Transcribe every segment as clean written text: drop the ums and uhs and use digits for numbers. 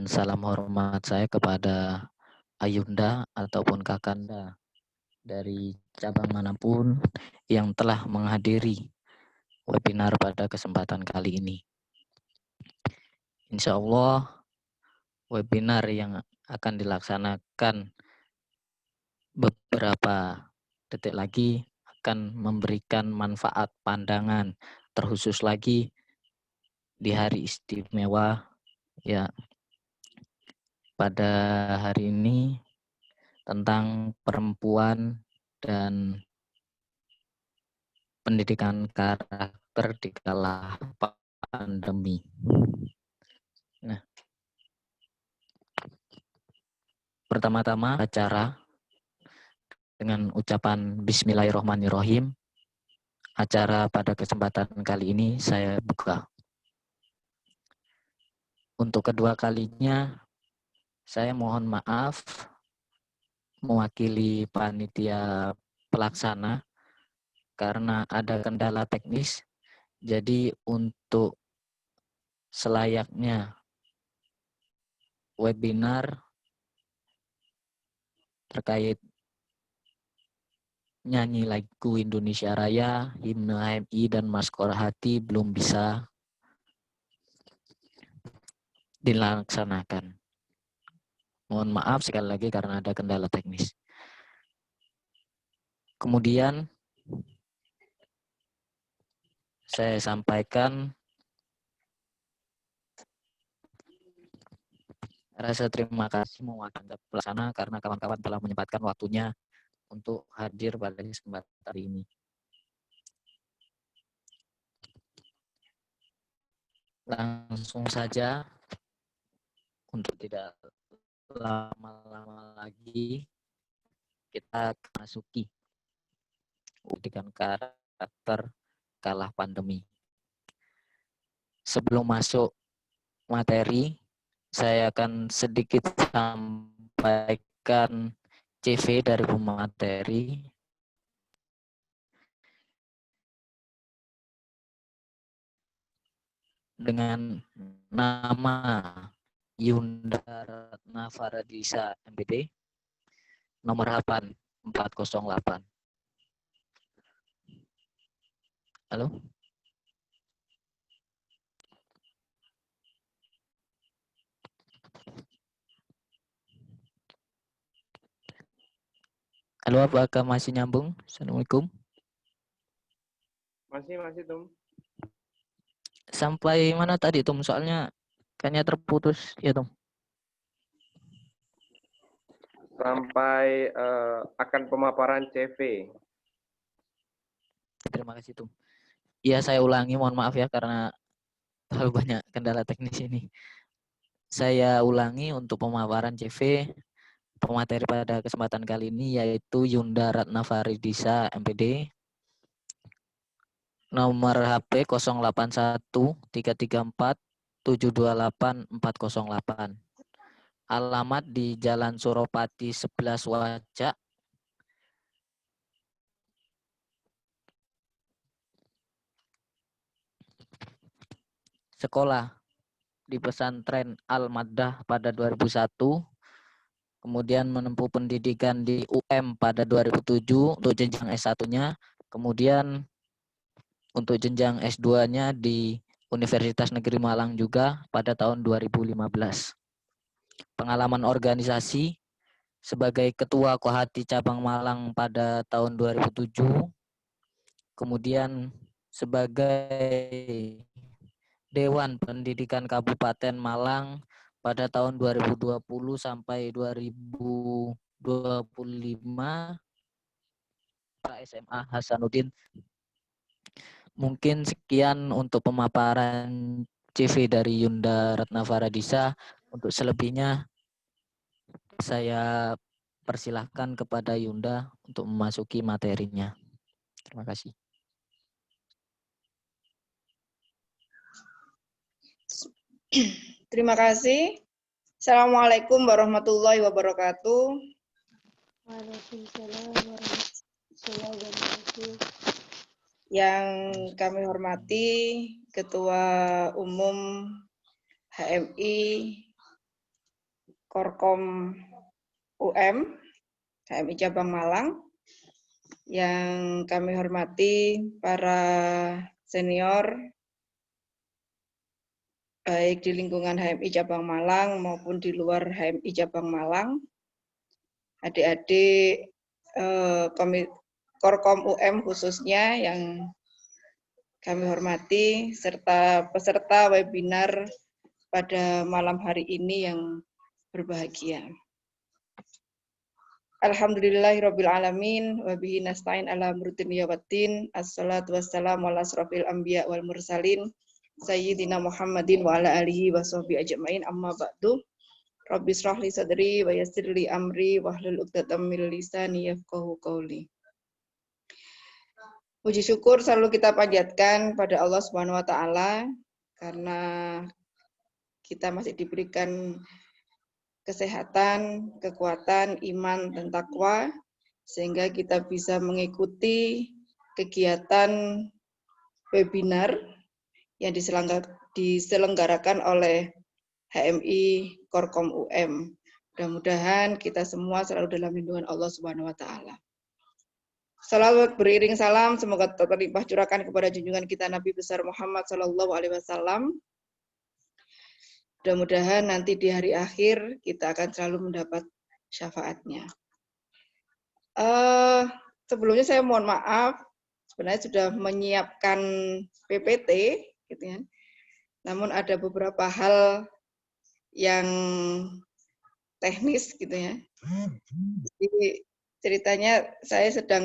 salam hormat saya kepada Ayunda ataupun Kakanda dari cabang manapun yang telah menghadiri webinar pada kesempatan kali ini. Insya Allah webinar yang akan dilaksanakan beberapa detik lagi akan memberikan manfaat pandangan terkhusus lagi di hari istimewa ya pada hari ini tentang perempuan dan pendidikan karakter di kala pandemi. Nah, pertama-tama acara dengan ucapan Bismillahirrahmanirrahim. Acara pada kesempatan kali ini saya buka. Untuk kedua kalinya saya mohon maaf mewakili panitia pelaksana karena ada kendala teknis. Jadi untuk selayaknya webinar terkait nyanyi lagu Indonesia Raya, himne HMI dan Maskor Hati belum bisa dilaksanakan. Mohon maaf sekali lagi karena ada kendala teknis. Kemudian saya sampaikan rasa terima kasih mewakili pelaksana karena kawan-kawan telah menyempatkan waktunya untuk hadir pada kesempatan hari ini. Langsung saja untuk tidak lama-lama lagi kita masuki pendidikan karakter kala pandemi. Sebelum masuk materi, saya akan sedikit sampaikan CV dari pemateri. Dengan nama Yunda Ratna Faradisa MPD, nomor harapan 408. Halo? Halo, apakah masih nyambung? Assalamualaikum. Masih, Tum. Sampai mana tadi, Tum? Soalnya kayaknya terputus, ya, Tum. Sampai akan pemaparan CV. Terima kasih, Tum. Ya, saya ulangi, mohon maaf ya, karena terlalu banyak kendala teknis ini. Saya ulangi untuk pemaparan CV pemateri pada kesempatan kali ini yaitu Yunda Ratna Faridisa MPD, nomor HP 081334728408, alamat di Jalan Suropati 11 Wajak, sekolah di pesantren Al-Maddah pada 2001, kemudian menempuh pendidikan di UM pada 2007 untuk jenjang S1-nya, kemudian untuk jenjang S2-nya di Universitas Negeri Malang juga pada tahun 2015. Pengalaman organisasi sebagai Ketua Kohati Cabang Malang pada tahun 2007, kemudian sebagai Dewan Pendidikan Kabupaten Malang pada tahun 2020 sampai 2025, Pak SMA Hasanuddin. Mungkin sekian untuk pemaparan CV dari Yunda Ratna Faradisa. Untuk selebihnya saya persilahkan kepada Yunda untuk memasuki materinya. Terima kasih. Terima kasih. Assalamualaikum warahmatullahi wabarakatuh. Waalaikumsalam warahmatullahi wabarakatuh. Yang kami hormati Ketua Umum HMI Korkom UM HMI Cabang Malang, yang kami hormati para senior baik di lingkungan HMI Cabang Malang maupun di luar HMI Cabang Malang, adik-adik Korkom UM khususnya yang kami hormati, serta peserta webinar pada malam hari ini yang berbahagia. Alhamdulillahirrabbilalamin, wa bihi nasta'in ala amrutin yawaddin, assalatu wassalamu ala asrafil anbiya wal mursalin, Sayyidina Muhammadin wa ala alihi wa sahbihi ajma'in, amma ba'du. Rabbi shrah li sadri wa yassir li amri wahlul 'uqdatam min lisani yafqahu qawli. Puji syukur selalu kita panjatkan pada Allah Subhanahu wa taala karena kita masih diberikan kesehatan, kekuatan, iman, dan takwa sehingga kita bisa mengikuti kegiatan webinar yang diselenggarakan oleh HMI Korkom UM. Mudah-mudahan kita semua selalu dalam lindungan Allah Subhanahu wa taala. Salawat beriring salam semoga terlimpah curahkan kepada junjungan kita Nabi besar Muhammad sallallahu alaihi wasallam. Mudah-mudahan nanti di hari akhir kita akan selalu mendapat syafaatnya. Sebelumnya saya mohon maaf, sebenarnya sudah menyiapkan PPT, gitu ya. Namun ada beberapa hal yang teknis, gitu ya. Jadi ceritanya saya sedang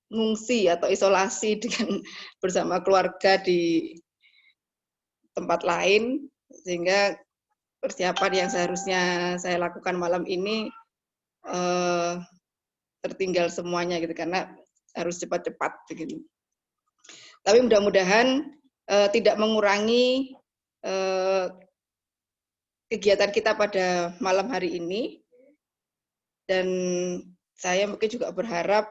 mengungsi atau isolasi bersama keluarga di tempat lain, sehingga persiapan yang seharusnya saya lakukan malam ini tertinggal semuanya gitu karena harus cepat-cepat begitu. Tapi mudah-mudahan tidak mengurangi kegiatan kita pada malam hari ini, dan saya mungkin juga berharap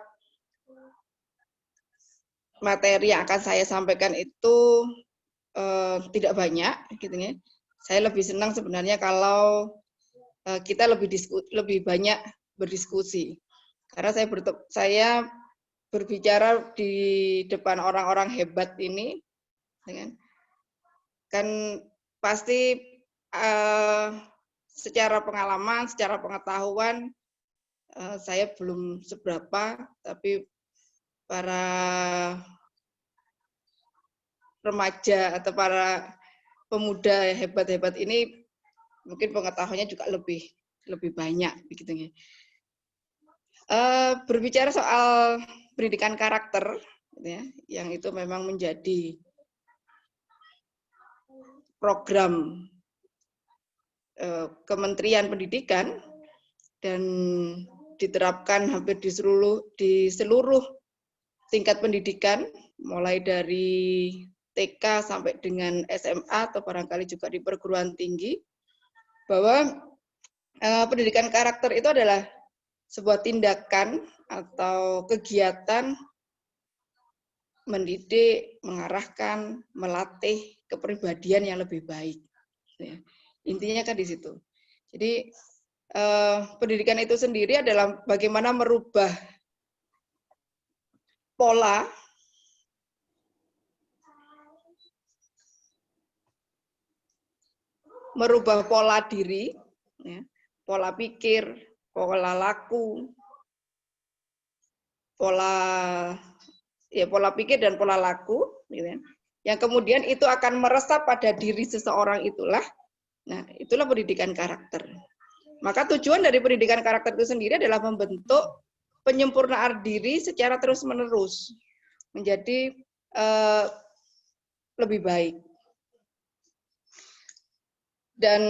materi yang akan saya sampaikan itu tidak banyak, gitu ya. Saya lebih senang sebenarnya kalau kita lebih banyak berdiskusi, karena saya berbicara di depan orang-orang hebat ini, kan pasti secara pengalaman, secara pengetahuan saya belum seberapa, tapi para remaja atau para pemuda hebat-hebat ini mungkin pengetahuannya juga lebih banyak, begitu ya. Berbicara soal pendidikan karakter, ya, yang itu memang menjadi program Kementerian Pendidikan dan diterapkan hampir di seluruh tingkat pendidikan, mulai dari TK sampai dengan SMA atau barangkali juga di perguruan tinggi, bahwa pendidikan karakter itu adalah sebuah tindakan atau kegiatan mendidik, mengarahkan, melatih kepribadian yang lebih baik. Intinya kan di situ. Jadi pendidikan itu sendiri adalah bagaimana merubah pola diri, ya, pola pikir, pola laku, pola pikir dan pola laku, gitu ya, yang kemudian itu akan meresap pada diri seseorang itulah. Nah, itulah pendidikan karakter. Maka tujuan dari pendidikan karakter itu sendiri adalah membentuk penyempurnaan diri secara terus-menerus menjadi lebih baik. Dan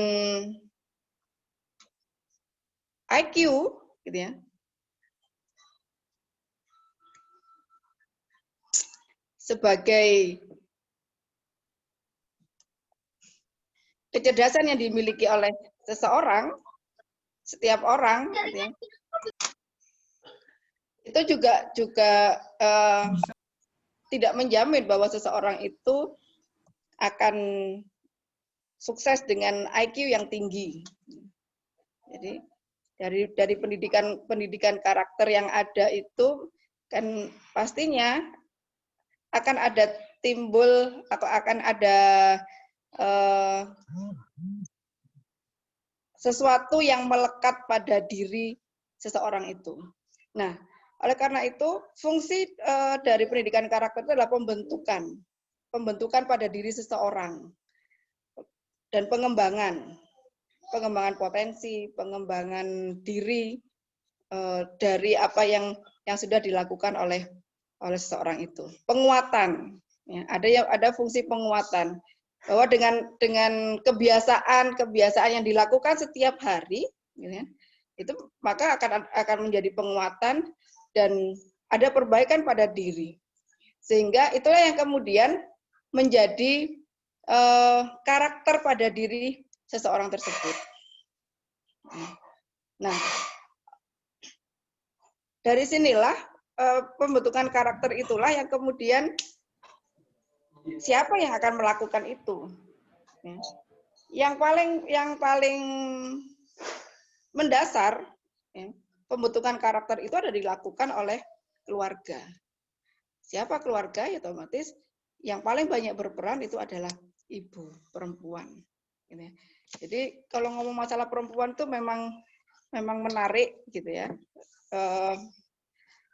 IQ, gitu ya, sebagai kecerdasan yang dimiliki oleh seseorang, setiap orang, gitu ya, itu juga tidak menjamin bahwa seseorang itu akan sukses dengan IQ yang tinggi. Jadi dari pendidikan karakter yang ada itu kan pastinya akan ada timbul atau akan ada sesuatu yang melekat pada diri seseorang itu. Nah, oleh karena itu fungsi dari pendidikan karakter itu adalah pembentukan pada diri seseorang dan pengembangan potensi, pengembangan diri dari apa yang sudah dilakukan oleh seseorang itu. Penguatan, ya, ada fungsi penguatan bahwa dengan kebiasaan yang dilakukan setiap hari, ya, itu maka akan menjadi penguatan dan ada perbaikan pada diri, sehingga itulah yang kemudian menjadi karakter pada diri seseorang tersebut. Nah, dari sinilah pembentukan karakter itulah yang kemudian siapa yang akan melakukan itu. Yang paling mendasar, ya, pembentukan karakter itu ada dilakukan oleh keluarga. Siapa keluarga? Ya otomatis yang paling banyak berperan itu adalah ibu perempuan. Jadi kalau ngomong masalah perempuan itu memang menarik gitu ya,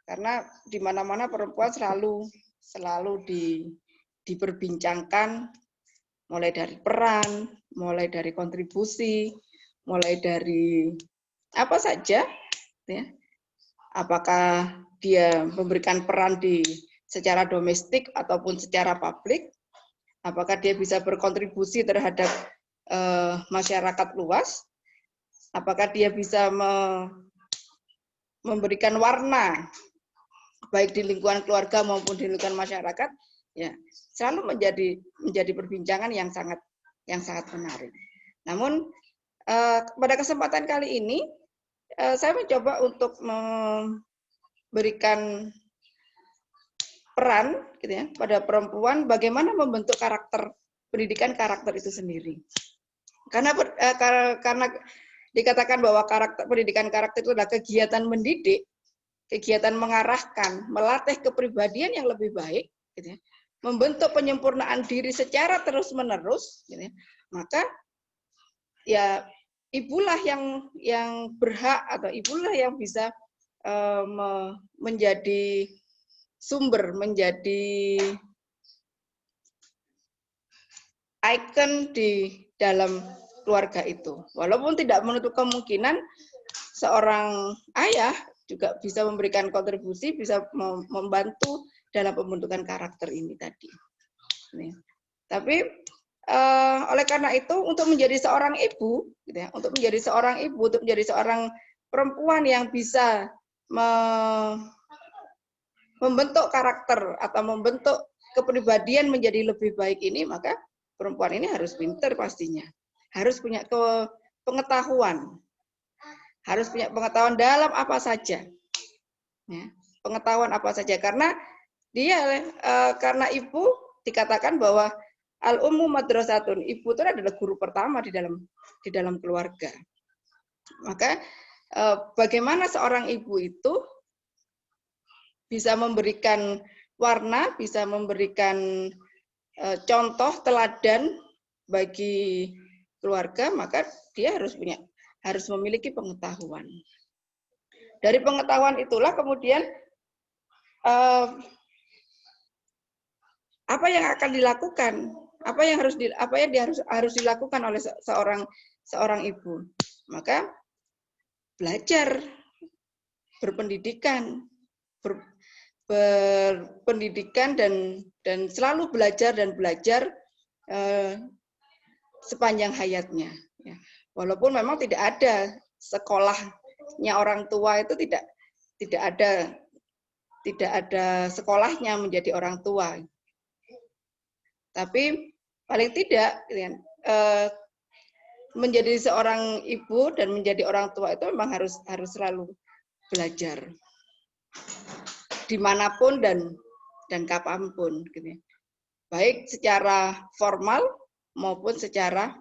karena di mana-mana perempuan selalu diperbincangkan, mulai dari peran, mulai dari kontribusi, mulai dari apa saja, ya. Apakah dia memberikan peran secara domestik ataupun secara publik, apakah dia bisa berkontribusi terhadap masyarakat luas, apakah dia bisa memberikan warna baik di lingkungan keluarga maupun di lingkungan masyarakat, ya selalu menjadi perbincangan yang sangat menarik. Namun pada kesempatan kali ini saya mencoba untuk memberikan peran gitu ya pada perempuan bagaimana membentuk pendidikan karakter itu sendiri. Karena dikatakan bahwa pendidikan karakter itu adalah kegiatan mendidik, kegiatan mengarahkan, melatih kepribadian yang lebih baik, gitu ya, membentuk penyempurnaan diri secara terus-menerus, gitu ya, maka ya ibulah yang berhak atau ibulah yang bisa menjadi sumber, menjadi ikon di dalam keluarga itu. Walaupun tidak menutup kemungkinan seorang ayah juga bisa memberikan kontribusi, bisa membantu dalam pembentukan karakter ini tadi. Tapi oleh karena itu untuk menjadi seorang ibu, gitu ya, untuk menjadi seorang perempuan yang bisa membentuk karakter atau membentuk kepribadian menjadi lebih baik ini, maka perempuan ini harus pintar pastinya, harus punya pengetahuan. Harus punya pengetahuan dalam apa saja, ya, pengetahuan apa saja, karena karena ibu dikatakan bahwa al-ummu madrasatun, ibu itu adalah guru pertama di dalam keluarga. Maka bagaimana seorang ibu itu bisa memberikan warna, bisa memberikan contoh teladan bagi keluarga, maka dia harus memiliki pengetahuan. Dari pengetahuan itulah kemudian apa yang akan dilakukan, apa yang harus dilakukan oleh seorang ibu. Maka belajar, berpendidikan, berpendidikan dan selalu belajar sepanjang hayatnya. Ya. Walaupun memang tidak ada sekolahnya orang tua itu tidak ada sekolahnya menjadi orang tua. Tapi paling tidak menjadi seorang ibu dan menjadi orang tua itu memang harus selalu belajar dimanapun dan kapanpun, gitu ya. Baik secara formal maupun secara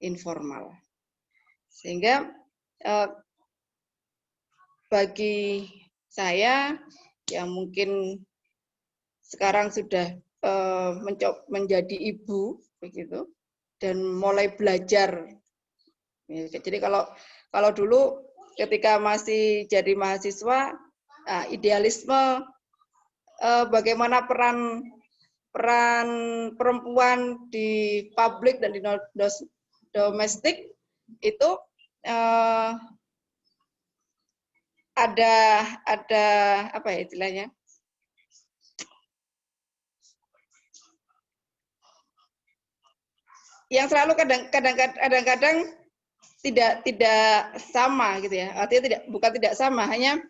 informal. Sehingga bagi saya yang mungkin sekarang sudah menjadi ibu begitu dan mulai belajar. Jadi kalau dulu ketika masih jadi mahasiswa, idealisme bagaimana peran perempuan di publik dan di domestik itu ada apa ya istilahnya? Yang selalu kadang-kadang tidak sama gitu ya. Artinya bukan tidak sama, hanya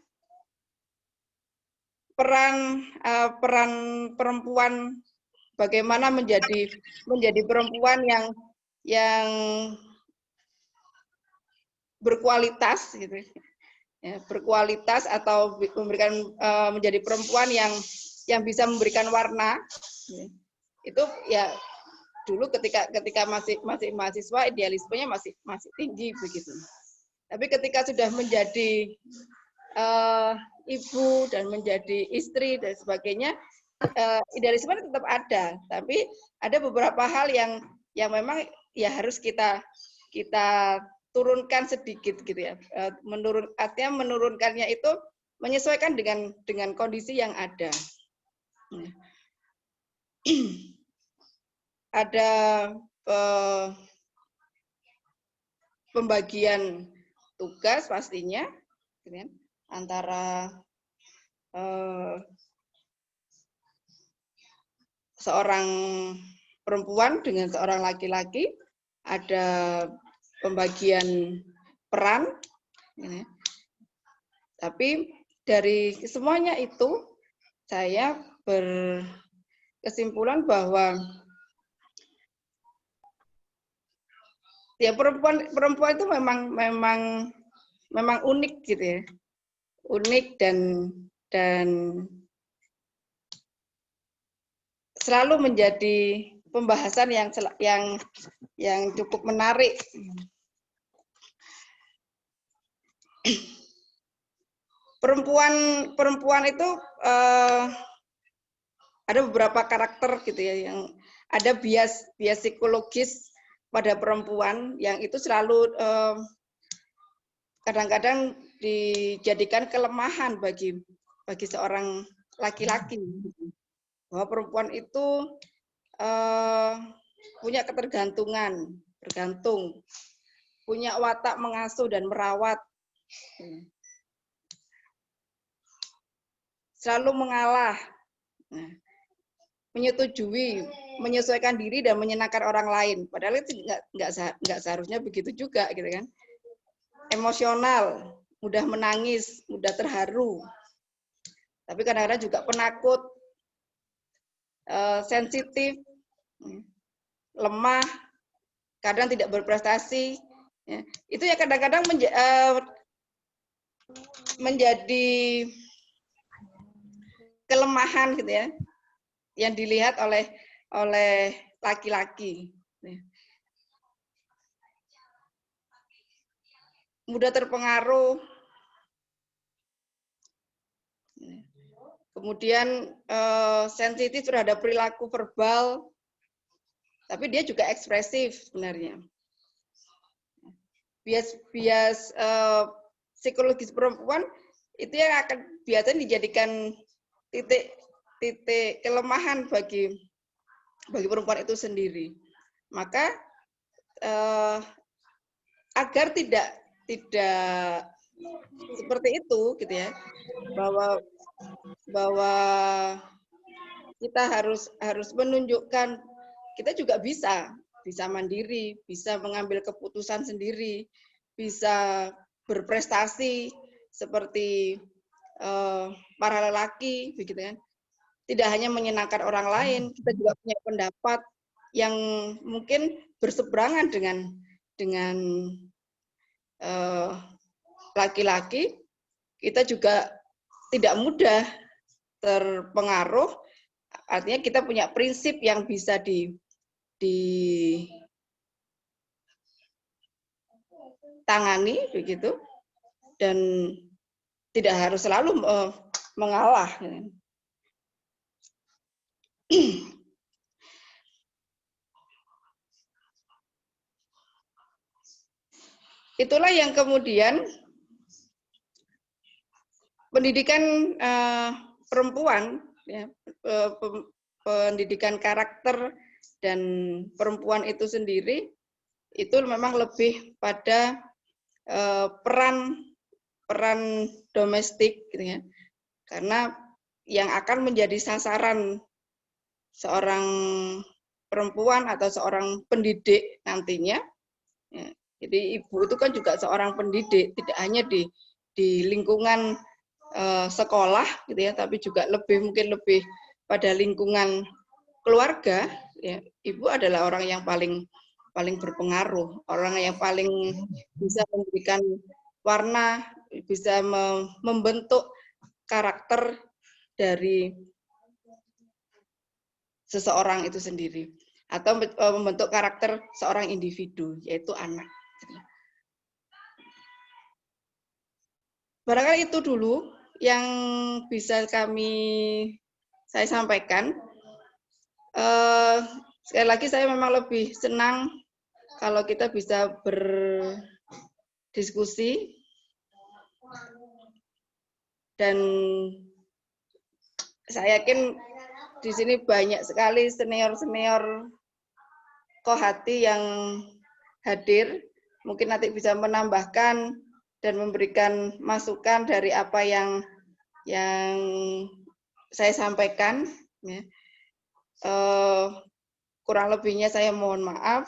peran perempuan bagaimana menjadi perempuan yang berkualitas gitu. Ya, berkualitas atau memberikan menjadi perempuan yang bisa memberikan warna. Ya. Itu ya dulu ketika masih mahasiswa idealismenya masih tinggi begitu. Tapi ketika sudah menjadi ibu dan menjadi istri dan sebagainya, idealisme tetap ada. Tapi ada beberapa hal yang memang ya harus kita turunkan sedikit gitu ya. Artinya menurunkannya itu menyesuaikan dengan kondisi yang ada. Ada pembagian tugas pastinya gitu kan, antara seorang perempuan dengan seorang laki-laki, ada pembagian peran, gitu ya. Tapi dari semuanya itu saya berkesimpulan bahwa ya perempuan itu memang unik gitu ya, unik dan selalu menjadi pembahasan yang cukup menarik. Perempuan itu ada beberapa karakter gitu ya, yang ada bias psikologis pada perempuan yang itu selalu kadang-kadang dijadikan kelemahan bagi seorang laki-laki. Bahwa perempuan itu punya ketergantungan, bergantung, punya watak mengasuh dan merawat, selalu mengalah, menyetujui, menyesuaikan diri dan menyenangkan orang lain. Padahal itu nggak seharusnya begitu juga, gitu kan? Emosional, mudah menangis, mudah terharu, tapi kadang-kadang juga penakut, sensitif, lemah, kadang tidak berprestasi. Ya. Itu ya kadang-kadang menjadi kelemahan gitu ya, yang dilihat oleh laki-laki. Mudah terpengaruh, kemudian sensitif terhadap perilaku verbal, tapi dia juga ekspresif sebenarnya. Bias psikologis perempuan itu yang akan biasanya dijadikan titik kelemahan bagi perempuan itu sendiri. Maka agar tidak seperti itu gitu ya, bahwa kita harus menunjukkan kita juga bisa mandiri, bisa mengambil keputusan sendiri, bisa berprestasi seperti para lelaki begitu kan. Tidak hanya menyenangkan orang lain, kita juga punya pendapat yang mungkin berseberangan dengan laki-laki. Kita juga tidak mudah terpengaruh, artinya kita punya prinsip yang bisa tangani begitu, dan tidak harus selalu mengalah. Itulah yang kemudian pendidikan perempuan, ya, pendidikan karakter dan perempuan itu sendiri itu memang lebih pada peran domestik, gitu ya, karena yang akan menjadi sasaran seorang perempuan atau seorang pendidik nantinya, ya. Jadi ibu itu kan juga seorang pendidik, tidak hanya di lingkungan sekolah, gitu ya, tapi juga mungkin lebih pada lingkungan keluarga. Ya, ibu adalah orang yang paling berpengaruh, orang yang paling bisa memberikan warna, bisa membentuk karakter dari seseorang itu sendiri, atau membentuk karakter seorang individu, yaitu anak. Barangkali itu dulu yang bisa saya sampaikan. Sekali lagi saya memang lebih senang kalau kita bisa berdiskusi, dan saya yakin di sini banyak sekali senior-senior Kohati yang hadir, mungkin nanti bisa menambahkan dan memberikan masukan dari apa yang saya sampaikan. Ya. Kurang lebihnya saya mohon maaf.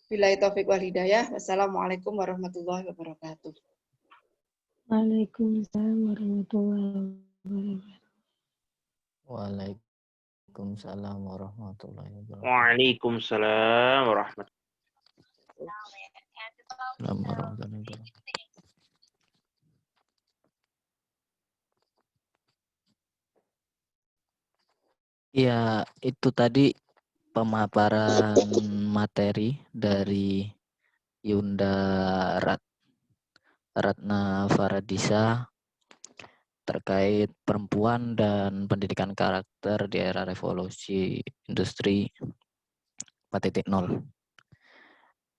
Billahi taufiq wal hidayah. Wassalamualaikum warahmatullahi wabarakatuh. Waalaikumsalam warahmatullahi wabarakatuh. Waalaikumsalam warahmatullahi wabarakatuh. Waalaikumsalam warahmatullahi Wabarakatuh. Ya, itu tadi pemaparan materi dari Yunda Ratna Faradisa terkait perempuan dan pendidikan karakter di era revolusi industri 4.0.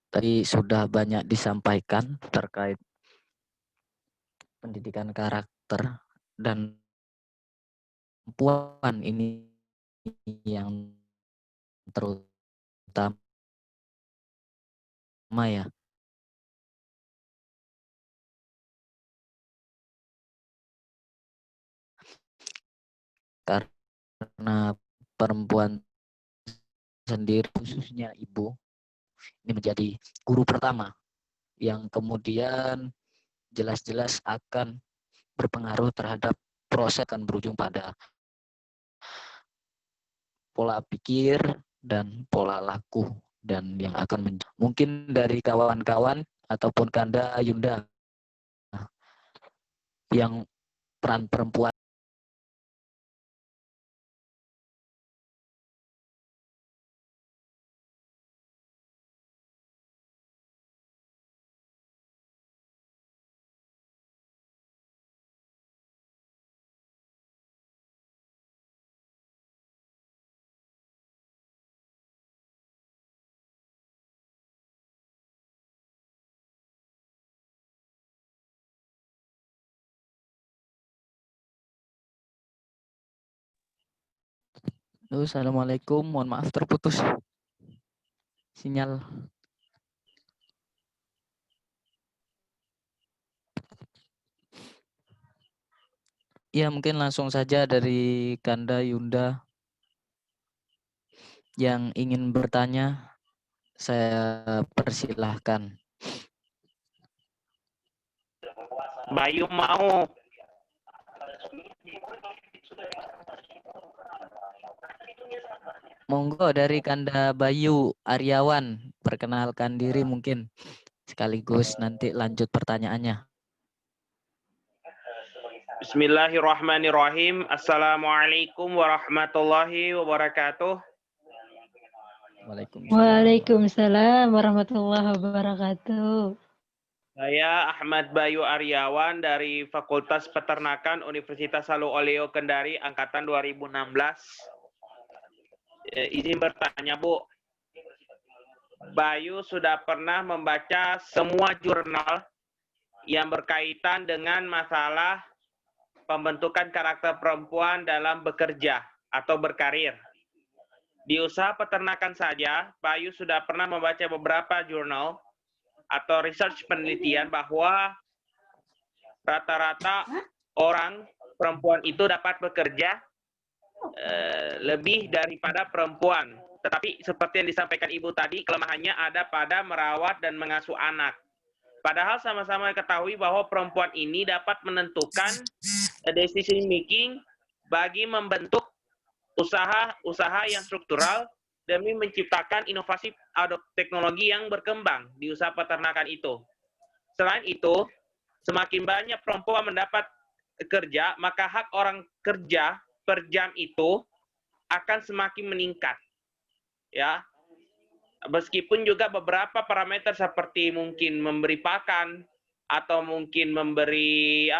Tadi sudah banyak disampaikan terkait pendidikan karakter, dan perempuan ini yang terutama ya. Karena perempuan sendiri, khususnya ibu, ini menjadi guru pertama yang kemudian jelas-jelas akan berpengaruh terhadap proses, akan berujung pada pola pikir dan pola laku, dan yang akan mungkin dari kawan-kawan ataupun Kanda Yunda yang peran perempuan. Assalamualaikum, mohon maaf terputus sinyal. Ya, mungkin langsung saja dari Kanda Yunda yang ingin bertanya, saya persilahkan. Bayu mau. Monggo dari Kanda Bayu Aryawan, perkenalkan diri mungkin sekaligus nanti lanjut pertanyaannya. Bismillahirrahmanirrahim. Assalamualaikum warahmatullahi wabarakatuh. Waalaikumsalam. Waalaikumsalam warahmatullahi wabarakatuh. Saya Ahmad Bayu Aryawan dari Fakultas Peternakan Universitas Halu Oleo Kendari angkatan 2016. Izin bertanya, Bu. Bayu sudah pernah membaca semua jurnal yang berkaitan dengan masalah pembentukan karakter perempuan dalam bekerja atau berkarir. Di usaha peternakan saja, Bayu sudah pernah membaca beberapa jurnal atau research penelitian bahwa rata-rata orang perempuan itu dapat bekerja lebih daripada perempuan. Tetapi seperti yang disampaikan Ibu tadi, kelemahannya ada pada merawat dan mengasuh anak. Padahal sama-sama ketahui bahwa perempuan ini dapat menentukan decision making bagi membentuk usaha yang struktural demi menciptakan inovasi teknologi yang berkembang di usaha peternakan itu. Selain itu, semakin banyak perempuan mendapat kerja, maka hak orang kerja per jam itu akan semakin meningkat. Ya. Meskipun juga beberapa parameter seperti mungkin memberi pakan atau mungkin memberi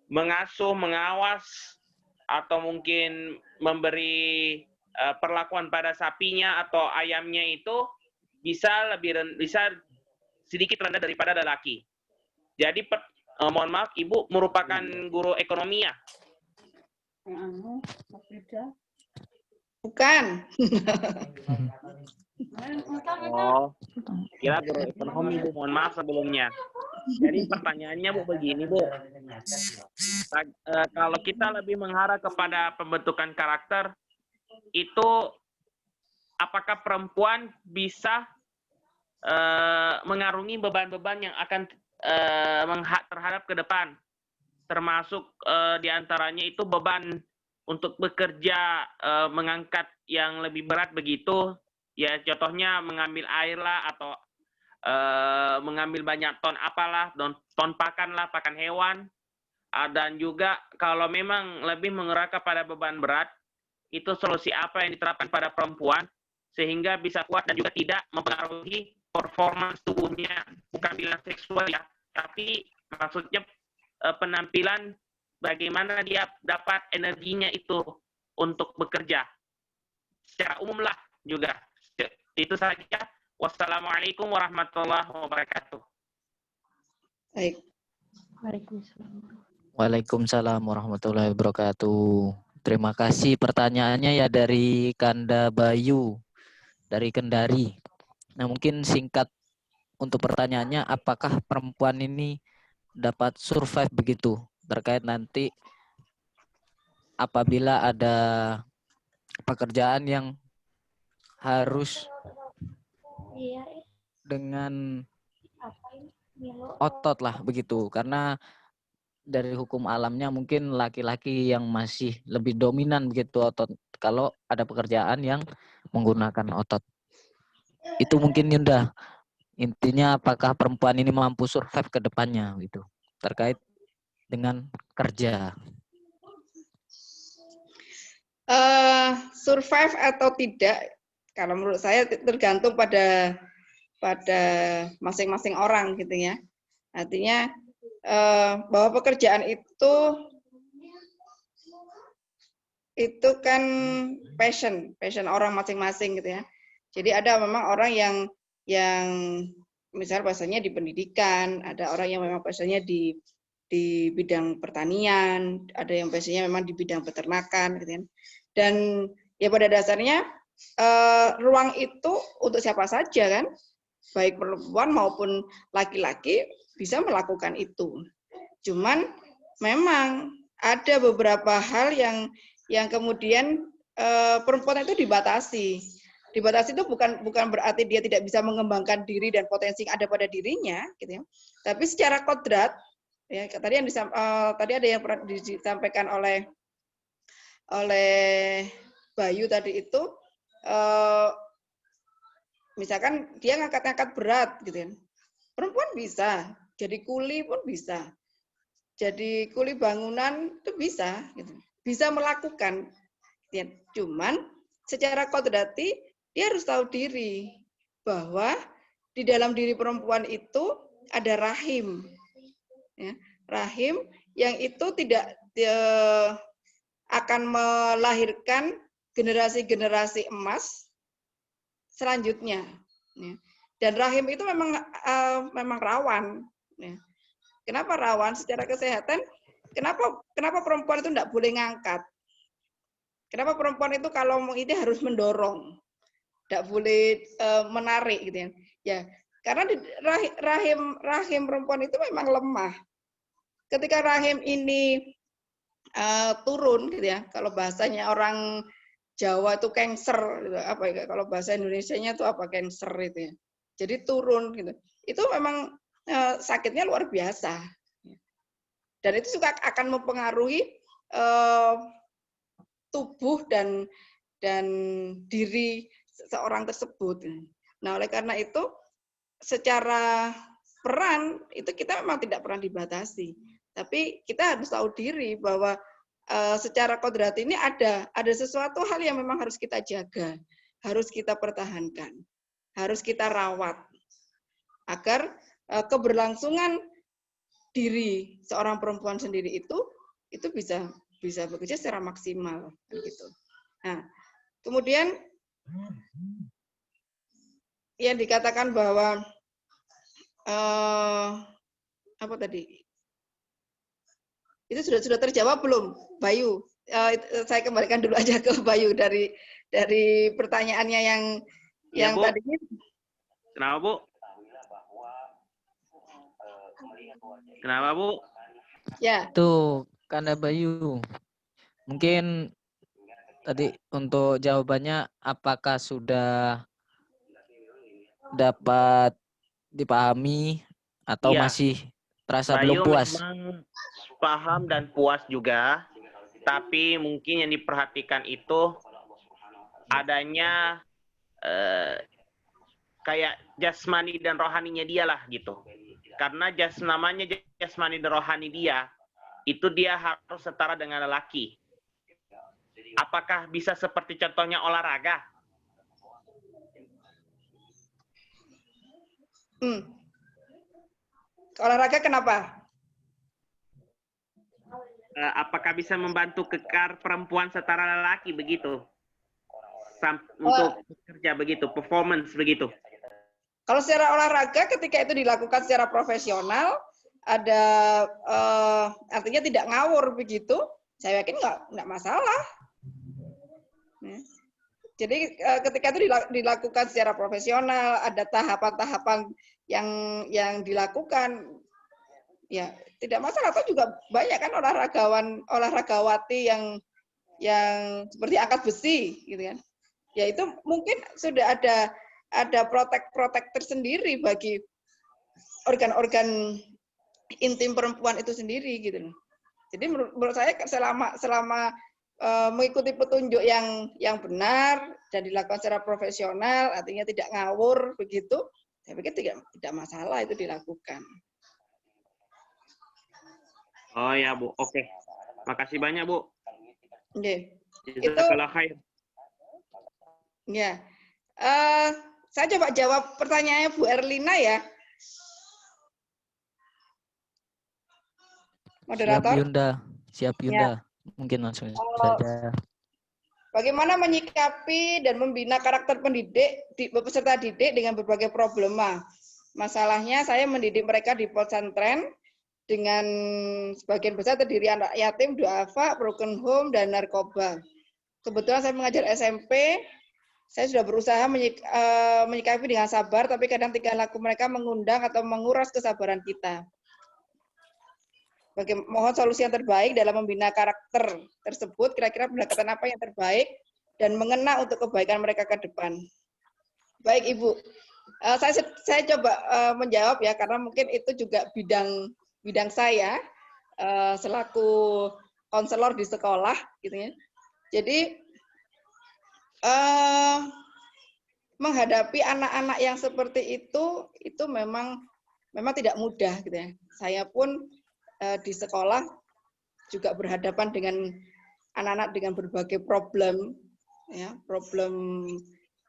mengasuh, mengawas, atau mungkin memberi perlakuan pada sapinya atau ayamnya itu bisa sedikit rendah daripada lelaki. Jadi mohon maaf, Ibu merupakan guru ekonomi ya? Bukan. Oh, kira guru ekonomi, Bu. Mohon maaf sebelumnya. Jadi pertanyaannya, Bu, begini, Bu. Kalau kita lebih mengarah kepada pembentukan karakter, itu apakah perempuan bisa mengarungi beban-beban yang akan terhadap ke depan? Termasuk diantaranya itu beban untuk bekerja, mengangkat yang lebih berat begitu. Ya, contohnya mengambil air lah, atau mengambil banyak ton apalah, ton pakan lah, pakan hewan. Dan juga kalau memang lebih mengerahkan pada beban berat, itu solusi apa yang diterapkan pada perempuan sehingga bisa kuat dan juga tidak mempengaruhi performance tubuhnya, bukan bilang seksual ya, tapi maksudnya penampilan, bagaimana dia dapat energinya itu untuk bekerja. Secara umum lah juga. Itu saja. Wassalamualaikum warahmatullahi wabarakatuh. Baik. Waalaikumsalam warahmatullahi wabarakatuh. Terima kasih pertanyaannya ya dari Kanda Bayu dari Kendari. Nah, mungkin singkat untuk pertanyaannya, apakah perempuan ini dapat survive begitu terkait nanti apabila ada pekerjaan yang harus dengan otot lah begitu, karena dari hukum alamnya mungkin laki-laki yang masih lebih dominan begitu otot kalau ada pekerjaan yang menggunakan otot. Itu mungkin Yunda. Intinya apakah perempuan ini mampu survive ke depannya gitu terkait dengan kerja. Survive atau tidak, kalau menurut saya tergantung pada masing-masing orang gitu ya. Artinya bahwa pekerjaan itu kan passion orang masing-masing gitu ya. Jadi ada memang orang yang misalnya bahasanya di pendidikan, ada orang yang memang passionnya di bidang pertanian, ada yang biasanya memang di bidang peternakan gitu kan. Dan ya pada dasarnya ruang itu untuk siapa saja kan, baik perempuan maupun laki-laki bisa melakukan itu. Cuman memang ada beberapa hal yang kemudian perempuan itu dibatasi. Dibatasi itu bukan berarti dia tidak bisa mengembangkan diri dan potensi yang ada pada dirinya gitu ya. Tapi secara kodrat ya, tadi ada yang pernah disampaikan oleh Bayu tadi itu, misalkan dia ngangkat berat gitu kan, perempuan bisa, jadi kuli pun bisa, jadi kuli bangunan itu bisa, gitu. Bisa melakukan, Ya, cuman secara kodrati dia harus tahu diri bahwa di dalam diri perempuan itu ada rahim. Ya, rahim yang itu tidak akan melahirkan generasi-generasi emas selanjutnya. Ya. Dan rahim itu memang rawan. Ya. Kenapa rawan? Secara kesehatan, kenapa perempuan itu tidak boleh ngangkat? Kenapa perempuan itu kalau mau ini harus mendorong, tidak boleh menarik gitu ya? Ya, karena rahim perempuan itu memang lemah. Ketika rahim ini turun, gitu ya. Kalau bahasanya orang Jawa itu cancer, gitu. Apa ya? Kalau bahasa Indonesianya itu apa cancer itu ya? Jadi turun, gitu. Itu memang sakitnya luar biasa. Dan itu juga akan mempengaruhi tubuh dan diri seseorang tersebut. Nah, oleh karena itu secara peran itu kita memang tidak pernah dibatasi. Tapi kita harus tahu diri bahwa secara kodrat ini ada sesuatu hal yang memang harus kita jaga, harus kita pertahankan, harus kita rawat agar keberlangsungan diri seorang perempuan sendiri itu bisa bekerja secara maksimal gitu. Nah, kemudian yang dikatakan bahwa apa tadi? Itu sudah terjawab belum, Bayu? Saya kembalikan dulu aja ke Bayu dari pertanyaannya yang Bu. tadi. Kenapa, Bu? Kenapa, Bu? Ya. Tuh, karena Bayu. Mungkin tadi untuk jawabannya apakah sudah dapat dipahami atau Ya, masih terasa Bayu belum puas? memang paham dan puas juga, tapi mungkin yang diperhatikan itu adanya kayak jasmani dan rohaninya dia lah gitu. Karena namanya jasmani dan rohani dia, itu dia harus setara dengan lelaki. Apakah bisa seperti contohnya olahraga? Olahraga kenapa? Apakah bisa membantu kekar perempuan setara lelaki begitu? Untuk bekerja begitu, performance begitu. Kalau secara olahraga ketika itu dilakukan secara profesional, ada artinya tidak ngawur begitu, saya yakin nggak masalah. Jadi ketika itu dilakukan secara profesional, ada tahapan-tahapan yang dilakukan, ya tidak masalah. Atau juga banyak kan olahragawati yang seperti angkat besi, gitu kan? Ya itu mungkin sudah ada protek tersendiri bagi organ-organ intim perempuan itu sendiri, gitu. Jadi menurut saya selama mengikuti petunjuk yang benar dan dilakukan secara profesional, artinya tidak ngawur begitu, saya pikir tidak masalah itu dilakukan. Oh ya, Bu. Oke. Makasih banyak, Bu. Oke. Jazakallah khair. Ya. Saya coba jawab pertanyaannya Bu Erlina ya. Moderator. Siap Yunda. Ya. Mungkin langsung saja. Bagaimana menyikapi dan membina karakter peserta didik dengan berbagai problema? Masalahnya saya mendidik mereka di pesantren dengan sebagian besar terdiri anak yatim, duafa, broken home, dan narkoba. Kebetulan saya mengajar SMP, saya sudah berusaha menyikapi dengan sabar, tapi kadang tingkah laku mereka mengundang atau menguras kesabaran kita. Mohon solusi yang terbaik dalam membina karakter tersebut, kira-kira pendekatan apa yang terbaik dan mengena untuk kebaikan mereka ke depan. Baik Ibu, saya coba menjawab ya, karena mungkin itu juga bidang saya selaku konselor di sekolah, gitu ya. Jadi menghadapi anak-anak yang seperti itu memang tidak mudah, gitu ya. Saya pun di sekolah juga berhadapan dengan anak-anak dengan berbagai problem, ya, problem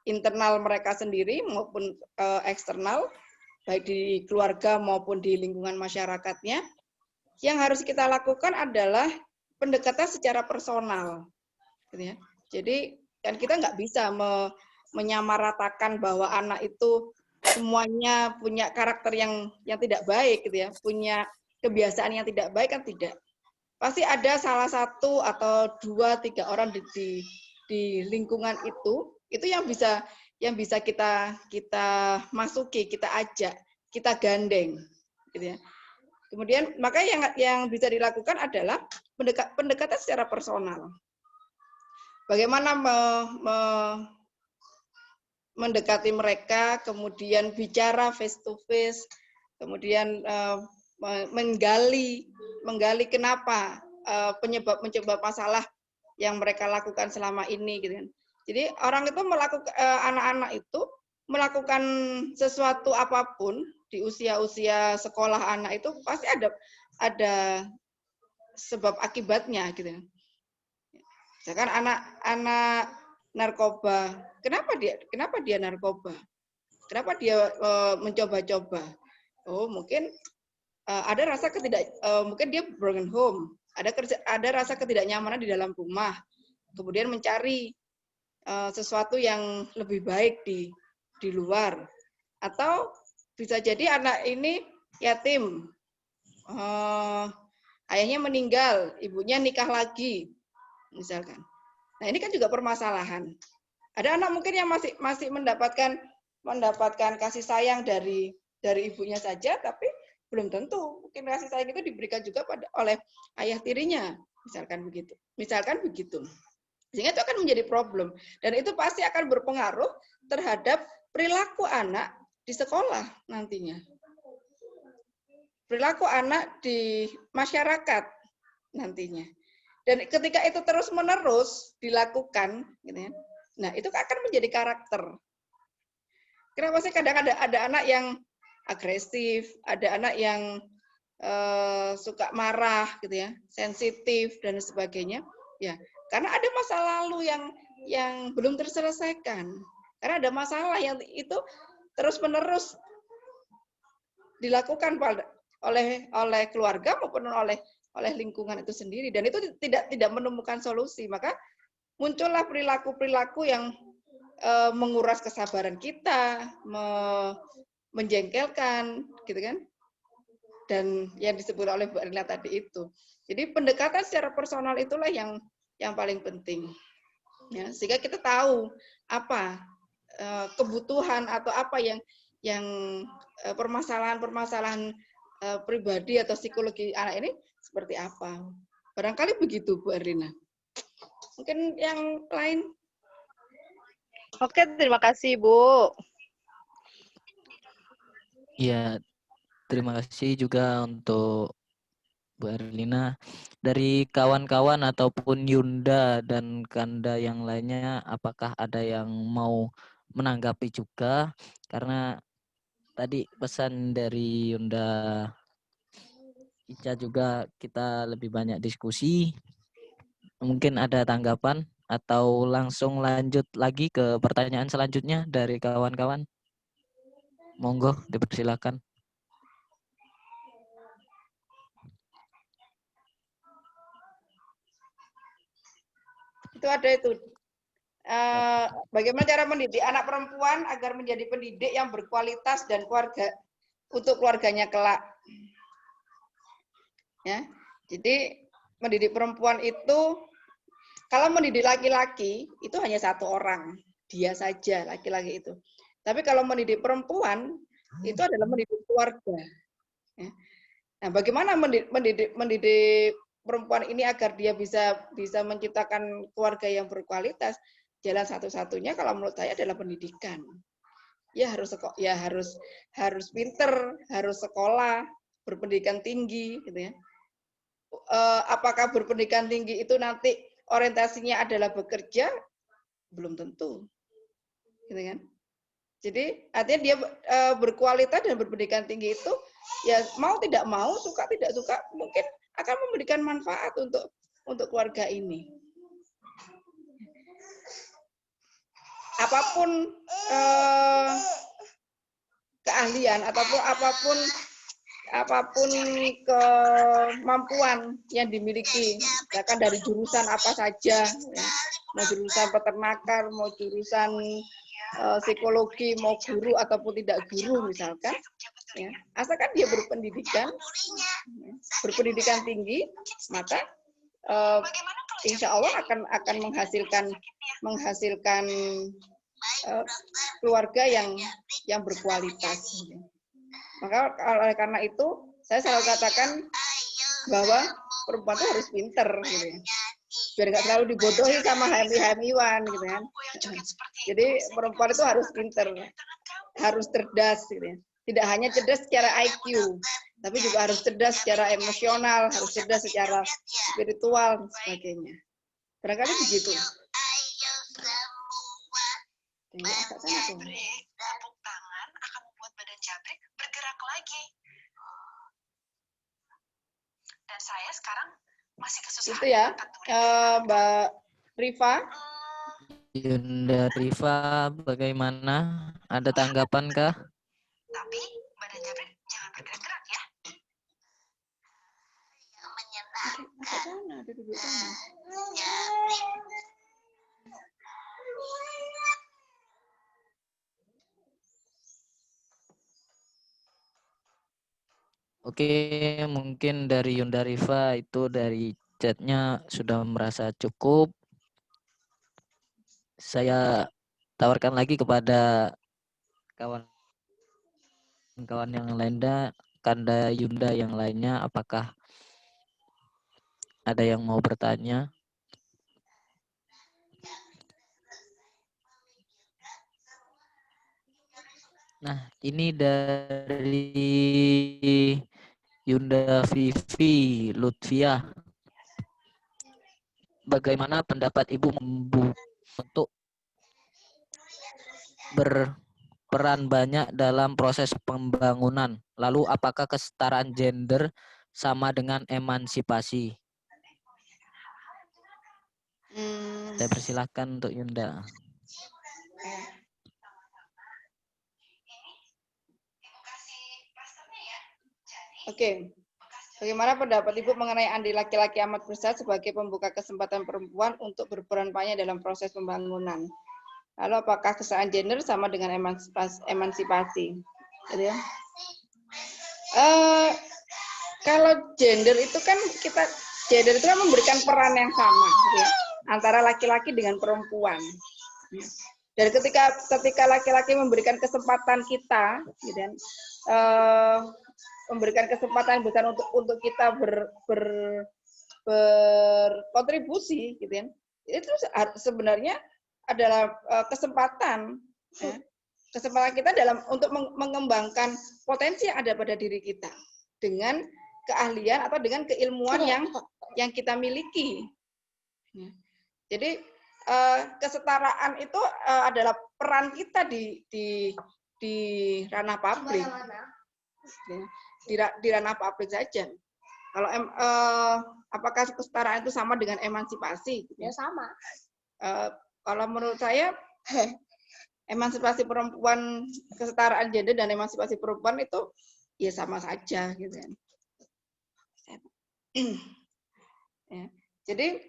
internal mereka sendiri maupun eksternal, baik di keluarga maupun di lingkungan masyarakatnya. Yang harus kita lakukan adalah pendekatan secara personal, gitu ya. Jadi kan kita nggak bisa menyamaratakan bahwa anak itu semuanya punya karakter yang tidak baik, gitu ya, punya kebiasaan yang tidak baik, kan tidak. Pasti ada salah satu atau 2-3 orang di lingkungan itu yang bisa kita masuki, kita ajak, kita gandeng, gitu ya. Kemudian maka yang bisa dilakukan adalah pendekatan secara personal. Bagaimana mendekati mereka, kemudian bicara face to face, kemudian menggali kenapa penyebab masalah yang mereka lakukan selama ini, gitu kan. Jadi orang itu melakukan anak-anak itu melakukan sesuatu apapun di usia sekolah anak itu pasti ada sebab akibatnya, gitu. Misalkan anak narkoba, kenapa dia narkoba? Kenapa dia mencoba-coba? Oh, mungkin ada rasa mungkin dia broken home, ada rasa ketidaknyamanan di dalam rumah, kemudian mencari sesuatu yang lebih baik di luar, atau bisa jadi anak ini yatim, ayahnya meninggal, ibunya nikah lagi, misalkan. Nah, ini kan juga permasalahan. Ada anak mungkin yang masih mendapatkan kasih sayang dari ibunya saja, tapi belum tentu mungkin kasih sayang itu diberikan juga oleh ayah tirinya, misalkan begitu. Sehingga itu akan menjadi problem, dan itu pasti akan berpengaruh terhadap perilaku anak di sekolah nantinya, perilaku anak di masyarakat nantinya. Dan ketika itu terus-menerus dilakukan, gitu ya, nah itu akan menjadi karakter. Kenapa sih kadang ada anak yang agresif, ada anak yang suka marah, gitu ya, sensitif dan sebagainya, ya karena ada masa lalu yang belum terselesaikan, karena ada masalah yang itu terus-menerus dilakukan oleh keluarga maupun oleh lingkungan itu sendiri, dan itu tidak menemukan solusi. Maka muncullah perilaku-perilaku yang menguras kesabaran kita, menjengkelkan, gitu kan, dan yang disebut oleh Bu Erlina tadi itu. Jadi pendekatan secara personal itulah yang paling penting, ya, sehingga kita tahu apa kebutuhan atau apa yang permasalahan pribadi atau psikologi anak ini seperti apa. Barangkali begitu, Bu Erlina. Mungkin yang lain. Oke, terima kasih, Bu. Ya, terima kasih juga untuk Bu Erlina. Dari kawan-kawan ataupun Yunda dan Kanda yang lainnya, apakah ada yang mau menanggapi juga? Karena tadi pesan dari Yunda Ica juga kita lebih banyak diskusi. Mungkin ada tanggapan atau langsung lanjut lagi ke pertanyaan selanjutnya dari kawan-kawan? Monggo, dipersilakan. Itu ada itu. Bagaimana cara mendidik anak perempuan agar menjadi pendidik yang berkualitas dan untuk keluarganya kelak. Ya, jadi mendidik perempuan itu, kalau mendidik laki-laki itu hanya satu orang, dia saja laki-laki itu. Tapi kalau mendidik perempuan itu adalah mendidik keluarga. Ya. Nah, bagaimana mendidik perempuan ini agar dia bisa menciptakan keluarga yang berkualitas? Jalan satu-satunya kalau menurut saya adalah pendidikan. Ya harus pinter, harus sekolah, berpendidikan tinggi, gitu ya. Apakah berpendidikan tinggi itu nanti orientasinya adalah bekerja? Belum tentu, gitu kan? Jadi artinya dia berkualitas dan berpendidikan tinggi itu, ya mau tidak mau, suka tidak suka, mungkin akan memberikan manfaat untuk keluarga ini. apapun keahlian ataupun apapun kemampuan yang dimiliki, misalkan dari jurusan apa saja, ya. Mau jurusan peternakan, mau jurusan psikologi, mau guru ataupun tidak guru misalkan, ya. Asalkan dia berpendidikan tinggi, maka insya Allah akan menghasilkan keluarga yang berkualitas. Maka oleh karena itu saya selalu katakan bahwa perempuan itu harus pinter gitu ya. Biar nggak selalu dibodohi sama HMI-HMI-wan gitu kan. Jadi perempuan itu harus pinter, harus cerdas gitu ya. Tidak hanya cerdas secara IQ, tapi juga harus cerdas secara emosional, harus cerdas secara spiritual dan sebagainya. Barangkali begitu. Tepuk tangan akan membuat badan Jabrik bergerak lagi. Dan saya sekarang masih kesusahan. Itu ya, Mbak Rifa. Yunda Rifa, bagaimana? Ada tanggapan kah? Tapi badan Jabrik jangan bergerak-gerak ya. Oke, mungkin dari Yunda Rifa itu dari chatnya sudah merasa cukup. Saya tawarkan lagi kepada kawan-kawan yang lainnya, Kanda Yunda yang lainnya, apakah ada yang mau bertanya? Nah, ini dari Yunda Vivi Lutfiah. Bagaimana pendapat Ibu untuk berperan banyak dalam proses pembangunan? Lalu apakah kesetaraan gender sama dengan emansipasi? Saya persilahkan untuk Yunda. Oke. Bagaimana pendapat Ibu mengenai andil laki-laki amat besar sebagai pembuka kesempatan perempuan untuk berperan banyak dalam proses pembangunan? Lalu apakah kesetaraan gender sama dengan emansipasi? Gitu ya. Kalau gender itu kan gender itu kan memberikan peran yang sama, gitu ya, antara laki-laki dengan perempuan. Dan ketika laki-laki memberikan kesempatan kita, gitu ya, memberikan kesempatan besar untuk kita berkontribusi, gitu ya. Itu sebenarnya adalah kesempatan, ya, kesempatan kita untuk mengembangkan potensi yang ada pada diri kita dengan keahlian atau dengan keilmuan yang kita miliki. Ya. Jadi kesetaraan itu adalah peran kita di ranah publik. Ya. Di ranah publik saja. Kalau apakah kesetaraan itu sama dengan emansipasi? Ya sama. Kalau menurut saya emansipasi perempuan, kesetaraan gender dan emansipasi perempuan itu ya sama saja gitu kan. Ya. Jadi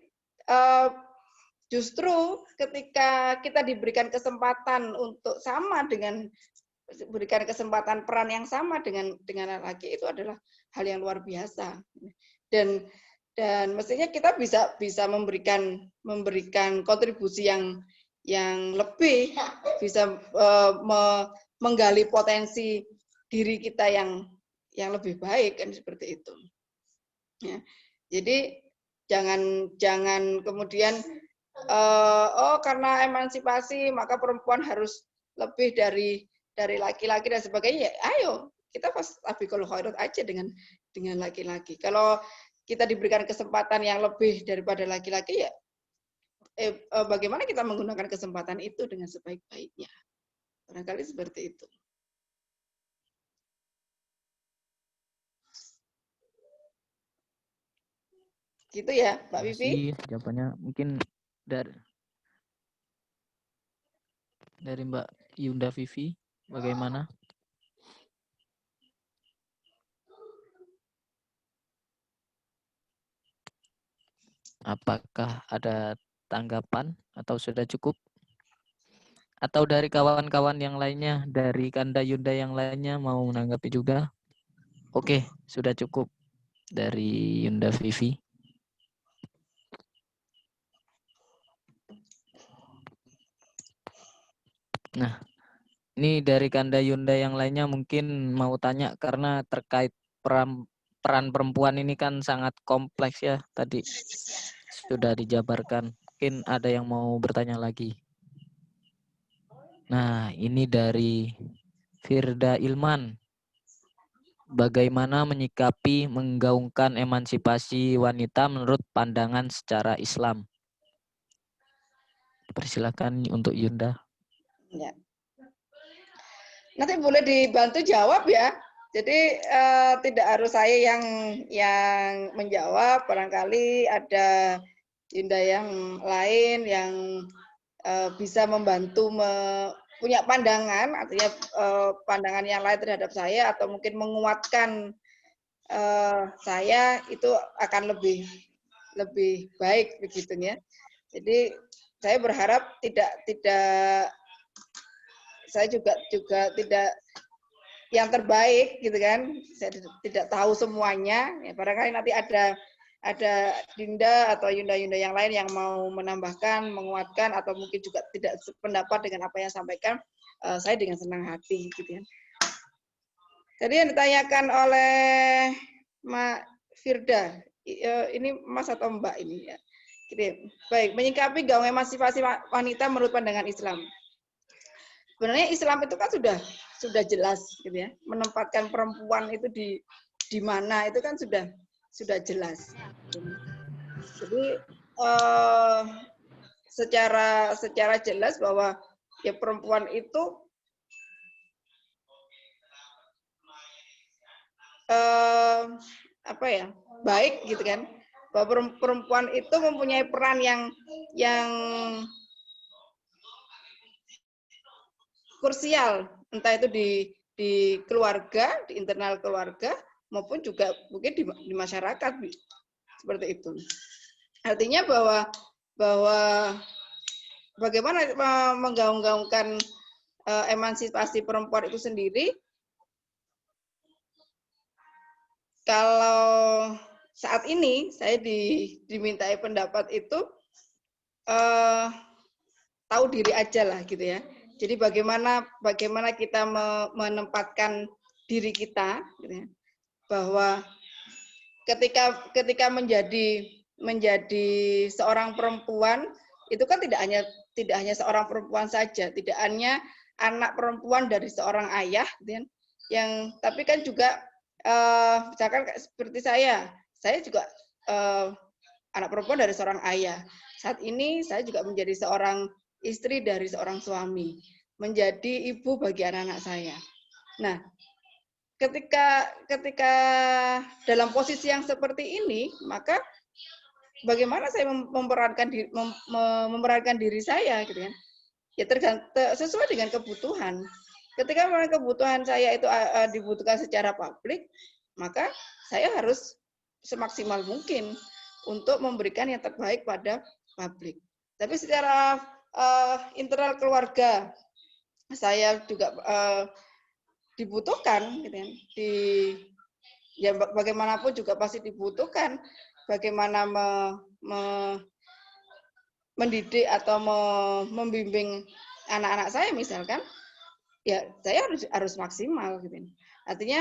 justru ketika kita diberikan kesempatan untuk berikan kesempatan peran yang sama dengan laki, itu adalah hal yang luar biasa. Dan mestinya kita bisa memberikan kontribusi yang lebih, bisa menggali potensi diri kita yang lebih baik, kan seperti itu. Ya. Jadi jangan kemudian karena emansipasi maka perempuan harus lebih dari laki-laki dan sebagainya. Ya, ayo kita fastabiqul khairat aja dengan laki-laki. Kalau kita diberikan kesempatan yang lebih daripada laki-laki, ya bagaimana kita menggunakan kesempatan itu dengan sebaik-baiknya. Barangkali seperti itu. Gitu ya, Mbak Vivi? Jawabannya mungkin dari Dari Mbak Yunda Vivi, bagaimana? Apakah ada tanggapan atau sudah cukup? Atau dari kawan-kawan yang lainnya, dari Kanda Yunda yang lainnya mau menanggapi juga? Oke, sudah cukup dari Yunda Vivi. Nah, ini dari Kanda Yunda yang lainnya mungkin mau tanya karena terkait peran perempuan ini kan sangat kompleks ya, tadi sudah dijabarkan. Mungkin ada yang mau bertanya lagi. Nah, ini dari Firda Ilman. Bagaimana menyikapi menggaungkan emansipasi wanita menurut pandangan secara Islam? Persilakan untuk Yunda. Ya. Nanti boleh dibantu jawab ya. Jadi tidak harus saya yang menjawab. Barangkali ada Yunda yang lain yang bisa membantu punya pandangan, artinya pandangan yang lain terhadap saya atau mungkin menguatkan saya itu akan lebih baik begitu ya. Jadi saya berharap tidak saya juga tidak yang terbaik gitu kan. Saya tidak tahu semuanya. Ya, barangkali nanti ada Dinda atau Yunda-Yunda yang lain yang mau menambahkan, menguatkan atau mungkin juga tidak sependapat dengan apa yang sampaikan, saya dengan senang hati gitu ya. Tadi yang ditanyakan oleh Mbak Firda, ini Mas atau Mbak ini ya. Gitu. Baik, menyikapi gaung emansipasi wanita menurut pandangan Islam. Sebenarnya Islam itu kan sudah jelas gitu ya. Menempatkan perempuan itu di mana itu kan sudah jelas. Jadi secara jelas bahwa ya perempuan itu baik gitu kan, bahwa perempuan itu mempunyai peran yang krusial, entah itu di keluarga, di internal keluarga maupun juga mungkin di masyarakat seperti itu. Artinya bahwa bagaimana menggaung-gaungkan emansipasi perempuan itu sendiri. Kalau saat ini saya dimintai pendapat itu tahu diri aja lah gitu ya. Jadi bagaimana kita menempatkan diri kita, gitu ya, bahwa ketika menjadi seorang perempuan itu kan tidak hanya seorang perempuan saja, tidak hanya anak perempuan dari seorang ayah, gitu ya, tapi kan juga misalkan seperti saya juga anak perempuan dari seorang ayah. Saat ini saya juga menjadi seorang istri dari seorang suami, menjadi ibu bagi anak-anak saya. Nah, ketika dalam posisi yang seperti ini, maka bagaimana saya memerankan diri saya, gitu kan? Ya sesuai dengan kebutuhan. Ketika memang kebutuhan saya itu dibutuhkan secara publik, maka saya harus semaksimal mungkin untuk memberikan yang terbaik pada publik. Tapi secara internal keluarga, saya juga dibutuhkan, gitu kan? Ya bagaimanapun juga pasti dibutuhkan. Bagaimana mendidik atau membimbing anak-anak saya misalkan, ya saya harus maksimal gitu. Artinya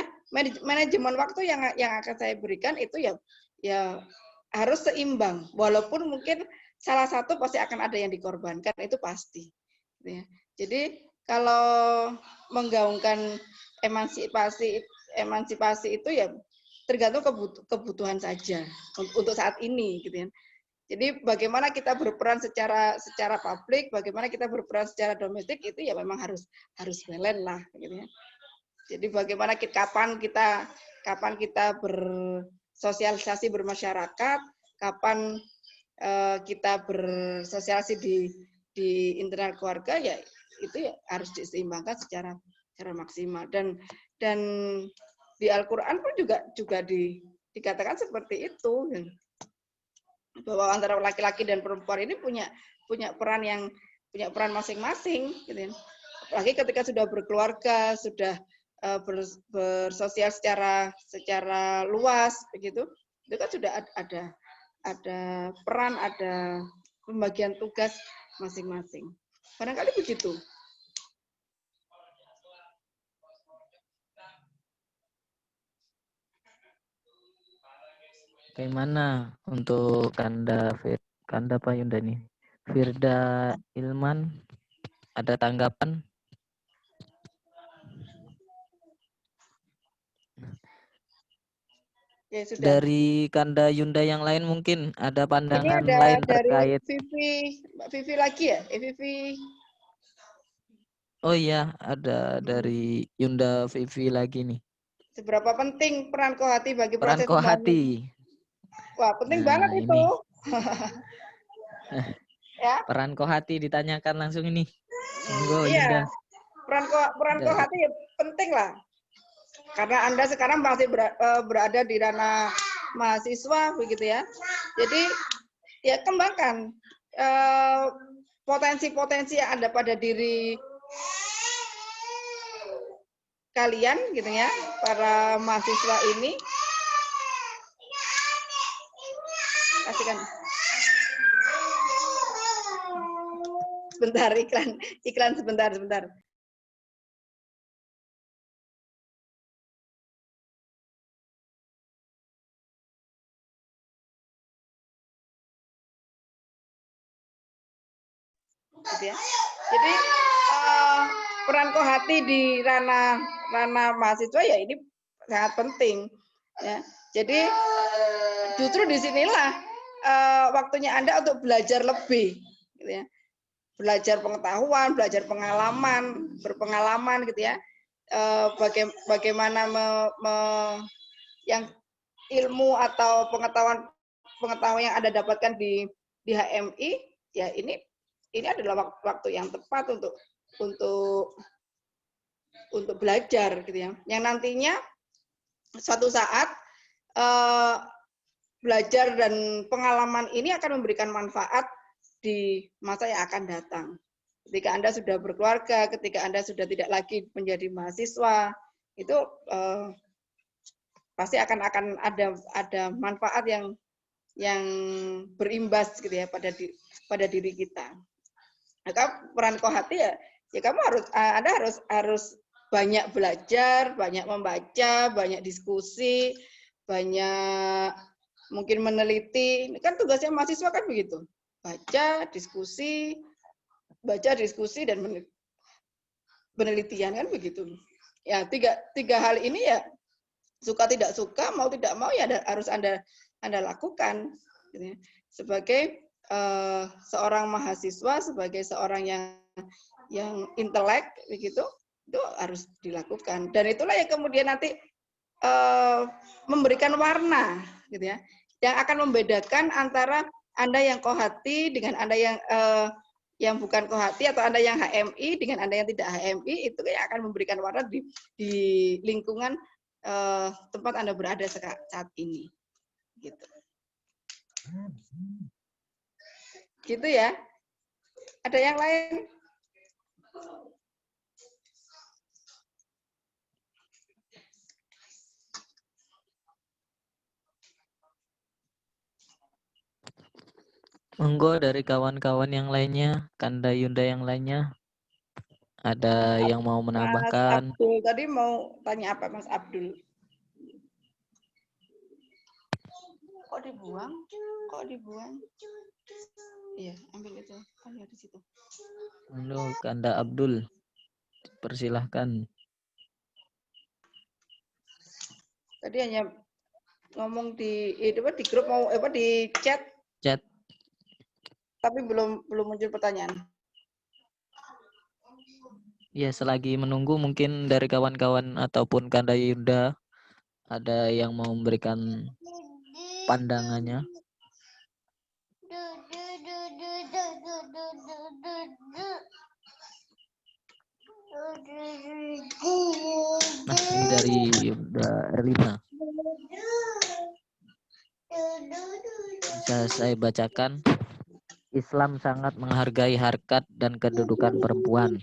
manajemen waktu yang akan saya berikan itu ya harus seimbang, walaupun mungkin salah satu pasti akan ada yang dikorbankan, itu pasti. Gitu ya. Jadi kalau menggaungkan emansipasi itu ya tergantung kebutuhan saja untuk saat ini, gitu ya. Jadi bagaimana kita berperan secara publik, bagaimana kita berperan secara domestik itu ya memang harus balance lah, gitu ya. Jadi bagaimana kapan kita bersosialisasi bermasyarakat, kapan kita bersosialisasi di internal keluarga, ya itu ya harus diseimbangkan secara maksimal. Dan di Al-Qur'an pun juga dikatakan seperti itu, bahwa antara laki-laki dan perempuan ini punya peran masing-masing gitu ya. Apalagi ketika sudah berkeluarga, sudah bersosial secara luas begitu, itu kan sudah ada peran, ada pembagian tugas masing-masing. Barangkali begitu. Bagaimana untuk Kanda Pak Yunda nih? Firda Ilman, ada tanggapan? Ya, sudah. Dari Kanda Yunda yang lain mungkin ada Ini pandangan ada lain dari terkait. Mbak Vivi lagi ya? Vivi. Oh iya, ada dari Yunda Vivi lagi nih. Seberapa penting peran kohati bagi Peran proses pembangunan? kohati. Wah, penting Nah, banget itu. Ya. Peran kohati ditanyakan langsung ini. Monggo, Iya. Yunda. Peran kohati ya penting lah. Karena Anda sekarang masih berada di ranah mahasiswa begitu ya. Jadi ya kembangkan potensi-potensi yang ada pada diri kalian gitu ya, para mahasiswa ini. Kasihkan. Sebentar, iklan sebentar. Gitu ya. Jadi peran kohati di ranah mahasiswa ya ini sangat penting. Ya. Jadi justru disinilah waktunya Anda untuk belajar lebih, gitu ya. Belajar pengetahuan, belajar pengalaman, berpengalaman, gitu ya. Bagaimana yang ilmu atau pengetahuan yang Anda dapatkan di HMI, ya ini adalah waktu yang tepat untuk belajar, gitu ya. Yang nantinya suatu saat belajar dan pengalaman ini akan memberikan manfaat di masa yang akan datang. Ketika Anda sudah berkeluarga, ketika Anda sudah tidak lagi menjadi mahasiswa, itu pasti akan ada manfaat yang berimbas gitu ya pada diri kita. Maka peran kohati ya kamu Anda harus banyak belajar, banyak membaca, banyak diskusi, banyak mungkin meneliti. Kan tugasnya mahasiswa kan begitu. Baca, diskusi dan penelitian kan begitu. Ya, tiga hal ini ya suka tidak suka, mau tidak mau ya harus Anda lakukan gitu ya. Sebagai seorang mahasiswa, sebagai seorang yang intelek begitu, itu harus dilakukan. Dan itulah yang kemudian nanti memberikan warna gitu ya, yang akan membedakan antara Anda yang kohati dengan Anda yang bukan kohati, atau Anda yang HMI dengan Anda yang tidak HMI. Itu yang akan memberikan warna di lingkungan tempat Anda berada saat ini gitu. Gitu ya. Ada yang lain? Monggo dari kawan-kawan yang lainnya, Kanda Yunda yang lainnya, ada yang mau menambahkan? Mas Abdul tadi mau tanya apa, Mas Abdul? Kok dibuang? Iya, ambil itu. Kan ya di situ. Halo, Kanda Abdul. Persilahkan. Tadi hanya ngomong di grup, mau di chat. Tapi belum muncul pertanyaan. Ya, selagi menunggu mungkin dari kawan-kawan ataupun Kanda Yunda ada yang mau memberikan pandangannya. Nah, ini dari Erlina. Bisa saya bacakan. Islam sangat menghargai harkat dan kedudukan perempuan.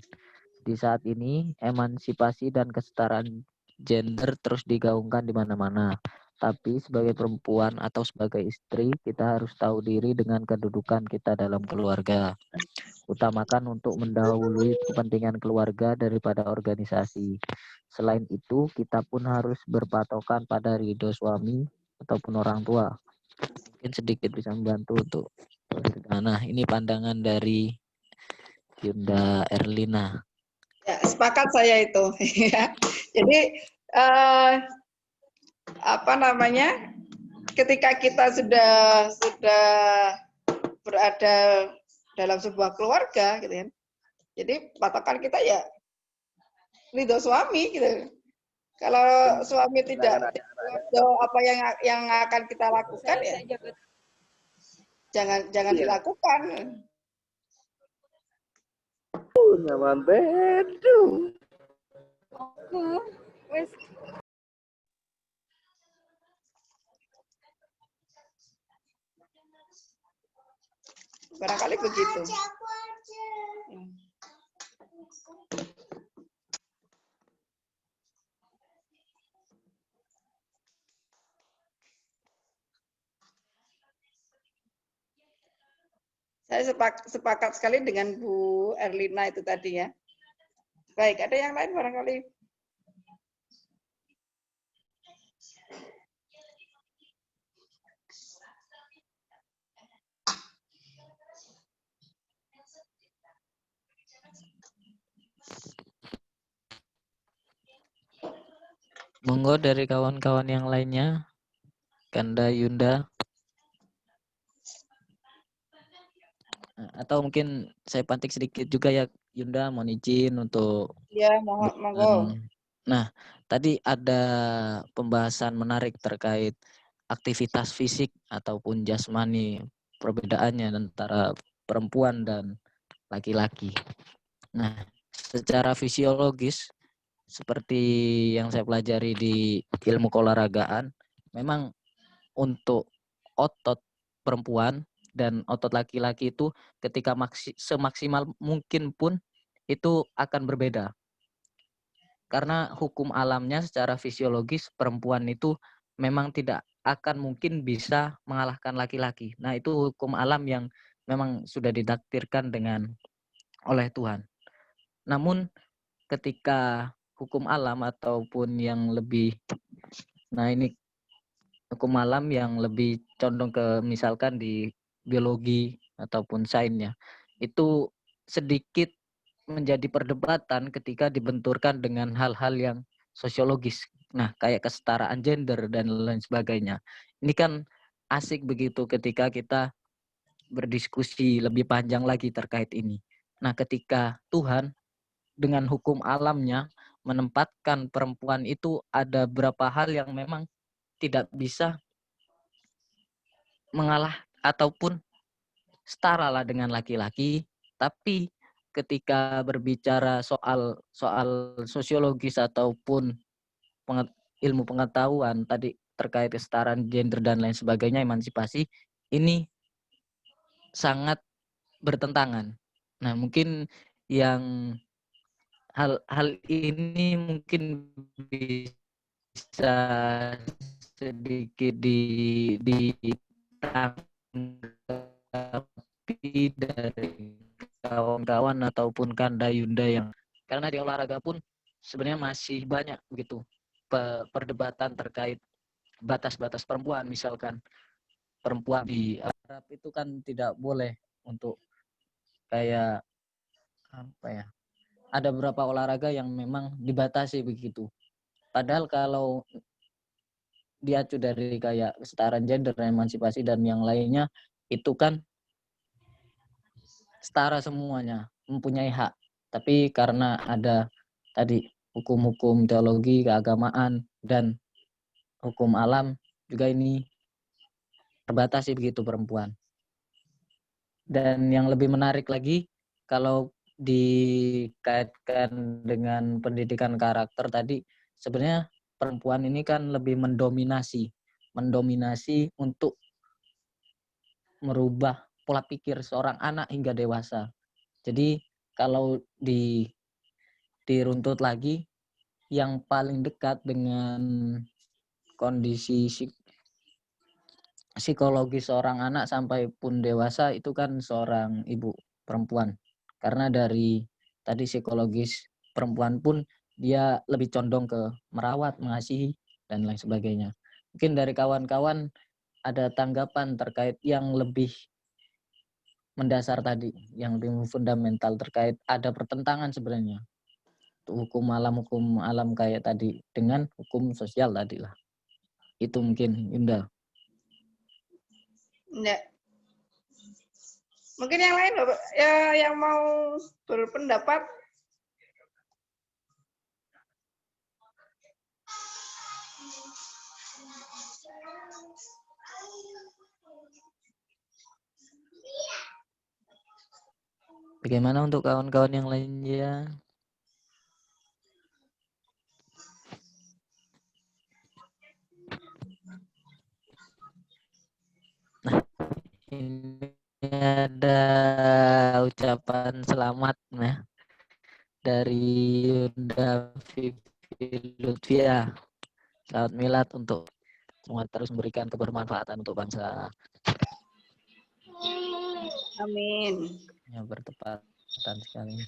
Di saat ini, emansipasi dan kesetaraan gender terus digaungkan di mana-mana. Tapi sebagai perempuan atau sebagai istri, kita harus tahu diri dengan kedudukan kita dalam keluarga. Utamakan untuk mendahului kepentingan keluarga daripada organisasi. Selain itu, kita pun harus berpatokan pada ridho suami ataupun orang tua. Mungkin sedikit bisa membantu untuk nah, ini pandangan dari Yunda Erlina. Ya, sepakat saya itu. Jadi apa namanya? Ketika kita sudah berada dalam sebuah keluarga, gitu kan. Jadi patokan kita ya ridho suami, gitu. Kalau suami tidak ridho apa yang akan kita lakukan ya, jangan dilakukan. Nyaman bedu. Barangkali begitu. Saya sepakat sekali dengan Bu Erlina itu tadi ya. Baik, ada yang lain barangkali? Monggo dari kawan-kawan yang lainnya. Kanda, Yunda. Atau mungkin saya pantik sedikit juga ya, Yunda, mohon izin untuk... Ya, monggo. Nah, tadi ada pembahasan menarik terkait aktivitas fisik ataupun jasmani, perbedaannya antara perempuan dan laki-laki. Nah, secara fisiologis, seperti yang saya pelajari di ilmu keolahragaan, memang untuk otot perempuan dan otot laki-laki itu ketika semaksimal mungkin pun itu akan berbeda. Karena hukum alamnya secara fisiologis perempuan itu memang tidak akan mungkin bisa mengalahkan laki-laki. Nah, itu hukum alam yang memang sudah ditakdirkan oleh Tuhan. Namun ketika hukum alam ataupun yang lebih, nah ini hukum alam yang lebih condong ke misalkan di biologi ataupun sainsnya, itu sedikit menjadi perdebatan ketika dibenturkan dengan hal-hal yang sosiologis. Nah, kayak kesetaraan gender dan lain sebagainya. Ini kan asik begitu ketika kita berdiskusi lebih panjang lagi terkait ini. Nah, ketika Tuhan dengan hukum alamnya menempatkan perempuan itu ada beberapa hal yang memang tidak bisa mengalah ataupun setara lah dengan laki-laki, tapi ketika berbicara soal sosiologis ataupun ilmu pengetahuan tadi terkait kesetaraan gender dan lain sebagainya, emansipasi, ini sangat bertentangan. Nah, mungkin yang hal ini mungkin bisa sedikit ditanggapi dari kawan-kawan ataupun Kanda Yunda yang karena di olahraga pun sebenarnya masih banyak begitu perdebatan terkait batas-batas perempuan. Misalkan perempuan di Arab itu kan tidak boleh untuk kayak apa ya, ada beberapa olahraga yang memang dibatasi begitu. Padahal kalau diacu dari kayak kesetaraan gender, emansipasi dan yang lainnya itu kan setara semuanya, mempunyai hak. Tapi karena ada tadi hukum-hukum teologi, keagamaan dan hukum alam juga ini terbatasi begitu perempuan. Dan yang lebih menarik lagi, kalau dikaitkan dengan pendidikan karakter tadi, sebenarnya perempuan ini kan lebih mendominasi untuk merubah pola pikir seorang anak hingga dewasa. Jadi kalau diruntut lagi, yang paling dekat dengan kondisi psikologis seorang anak sampai pun dewasa itu kan seorang ibu perempuan. Karena dari tadi psikologis perempuan pun dia lebih condong ke merawat, mengasihi, dan lain sebagainya. Mungkin dari kawan-kawan ada tanggapan terkait yang lebih mendasar tadi, yang lebih fundamental terkait ada pertentangan sebenarnya hukum alam kayak tadi dengan hukum sosial tadi lah. Itu mungkin Yunda. Enggak. Mungkin yang lain Bapak, ya, yang mau berpendapat. Bagaimana untuk kawan-kawan yang lainnya? Nah, ini ada ucapan selamat nah dari Yunda Vivi Lutfia. Selamat milad untuk semoga terus memberikan kebermanfaatan untuk bangsa. Amin. Ya, bertepatan sekali.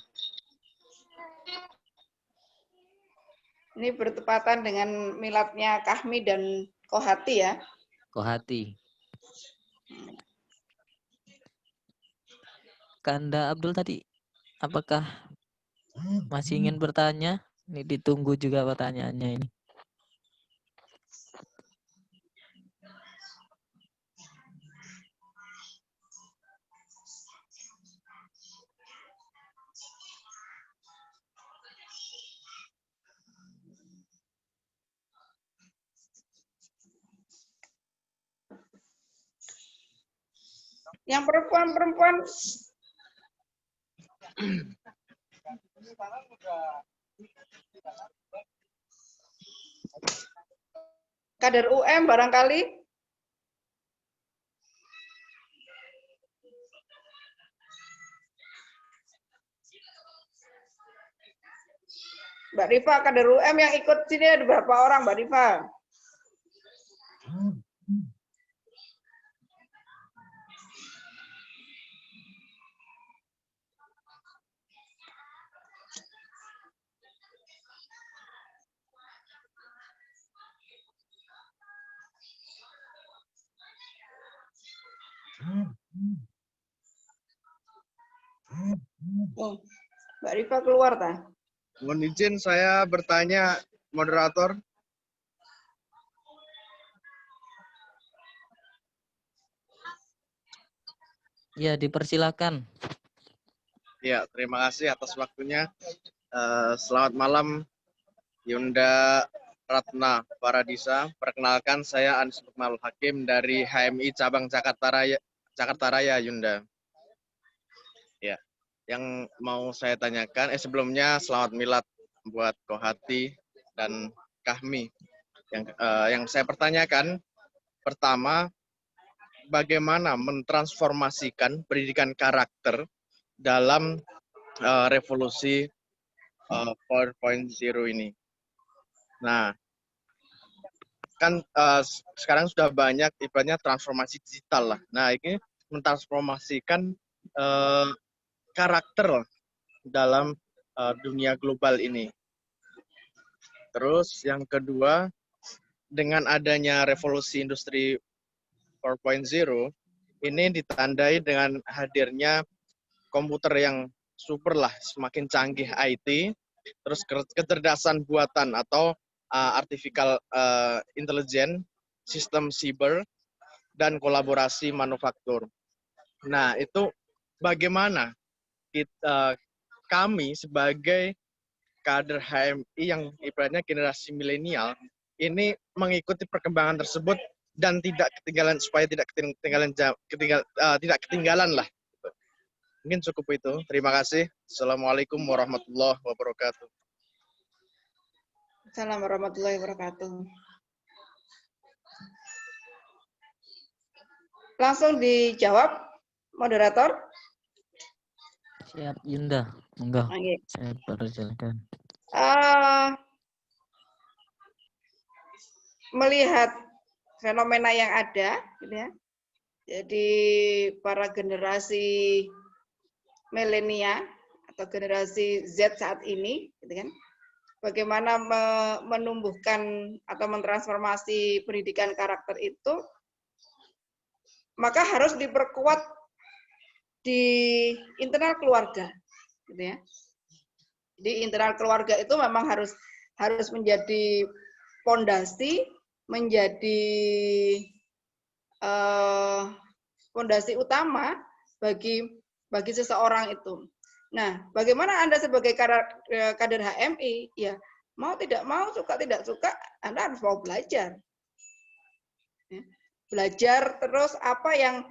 Ini bertepatan dengan miladnya Kahmi dan Kohati ya. Kohati. Kanda Abdul tadi, apakah masih ingin bertanya? Ini ditunggu juga pertanyaannya ini. Yang perempuan-perempuan kader UM barangkali. Mbak Rifa, kader UM yang ikut sini ada berapa orang, Mbak Rifa? Oh, Mbak Rifa keluar, ta? Mohon izin saya bertanya, moderator. Ya, dipersilakan. Ya, terima kasih atas waktunya. Selamat malam, Yunda Ratna Paradisa. Perkenalkan, saya Anis Lukmanul Hakim dari HMI Cabang Jakarta Raya, Yunda. Ya, yang mau saya tanyakan, sebelumnya selamat milad buat Kohati dan Kahmi. Yang saya pertanyakan, pertama, bagaimana mentransformasikan pendidikan karakter dalam revolusi 4.0 ini. Nah, kan sekarang sudah banyak ibaratnya transformasi digital lah. Nah, ini mentransformasikan karakter dalam dunia global ini. Terus yang kedua, dengan adanya revolusi industri 4.0, ini ditandai dengan hadirnya komputer yang super lah, semakin canggih IT, terus kecerdasan buatan atau artificial intelligence, sistem cyber, dan kolaborasi manufaktur. Nah, itu bagaimana kami sebagai kader HMI yang ibaratnya generasi milenial ini mengikuti perkembangan tersebut dan tidak ketinggalan, supaya tidak ketinggalan lah. Mungkin cukup itu. Terima kasih. Assalamualaikum warahmatullahi wabarakatuh. Assalamualaikum warahmatullahi wabarakatuh. Langsung dijawab, moderator. Siap, Yunda. Enggak, Oke. saya persilakan. Melihat fenomena yang ada, gitu ya. Jadi para generasi milenial atau generasi Z saat ini, gitu kan, bagaimana menumbuhkan atau mentransformasi pendidikan karakter itu, maka harus diperkuat di internal keluarga, gitu ya. Jadi internal keluarga itu memang harus menjadi pondasi, menjadi pondasi utama bagi seseorang itu. Nah, bagaimana Anda sebagai kader HMI, ya mau tidak mau, suka tidak suka, Anda harus mau belajar. Ya. Belajar terus apa yang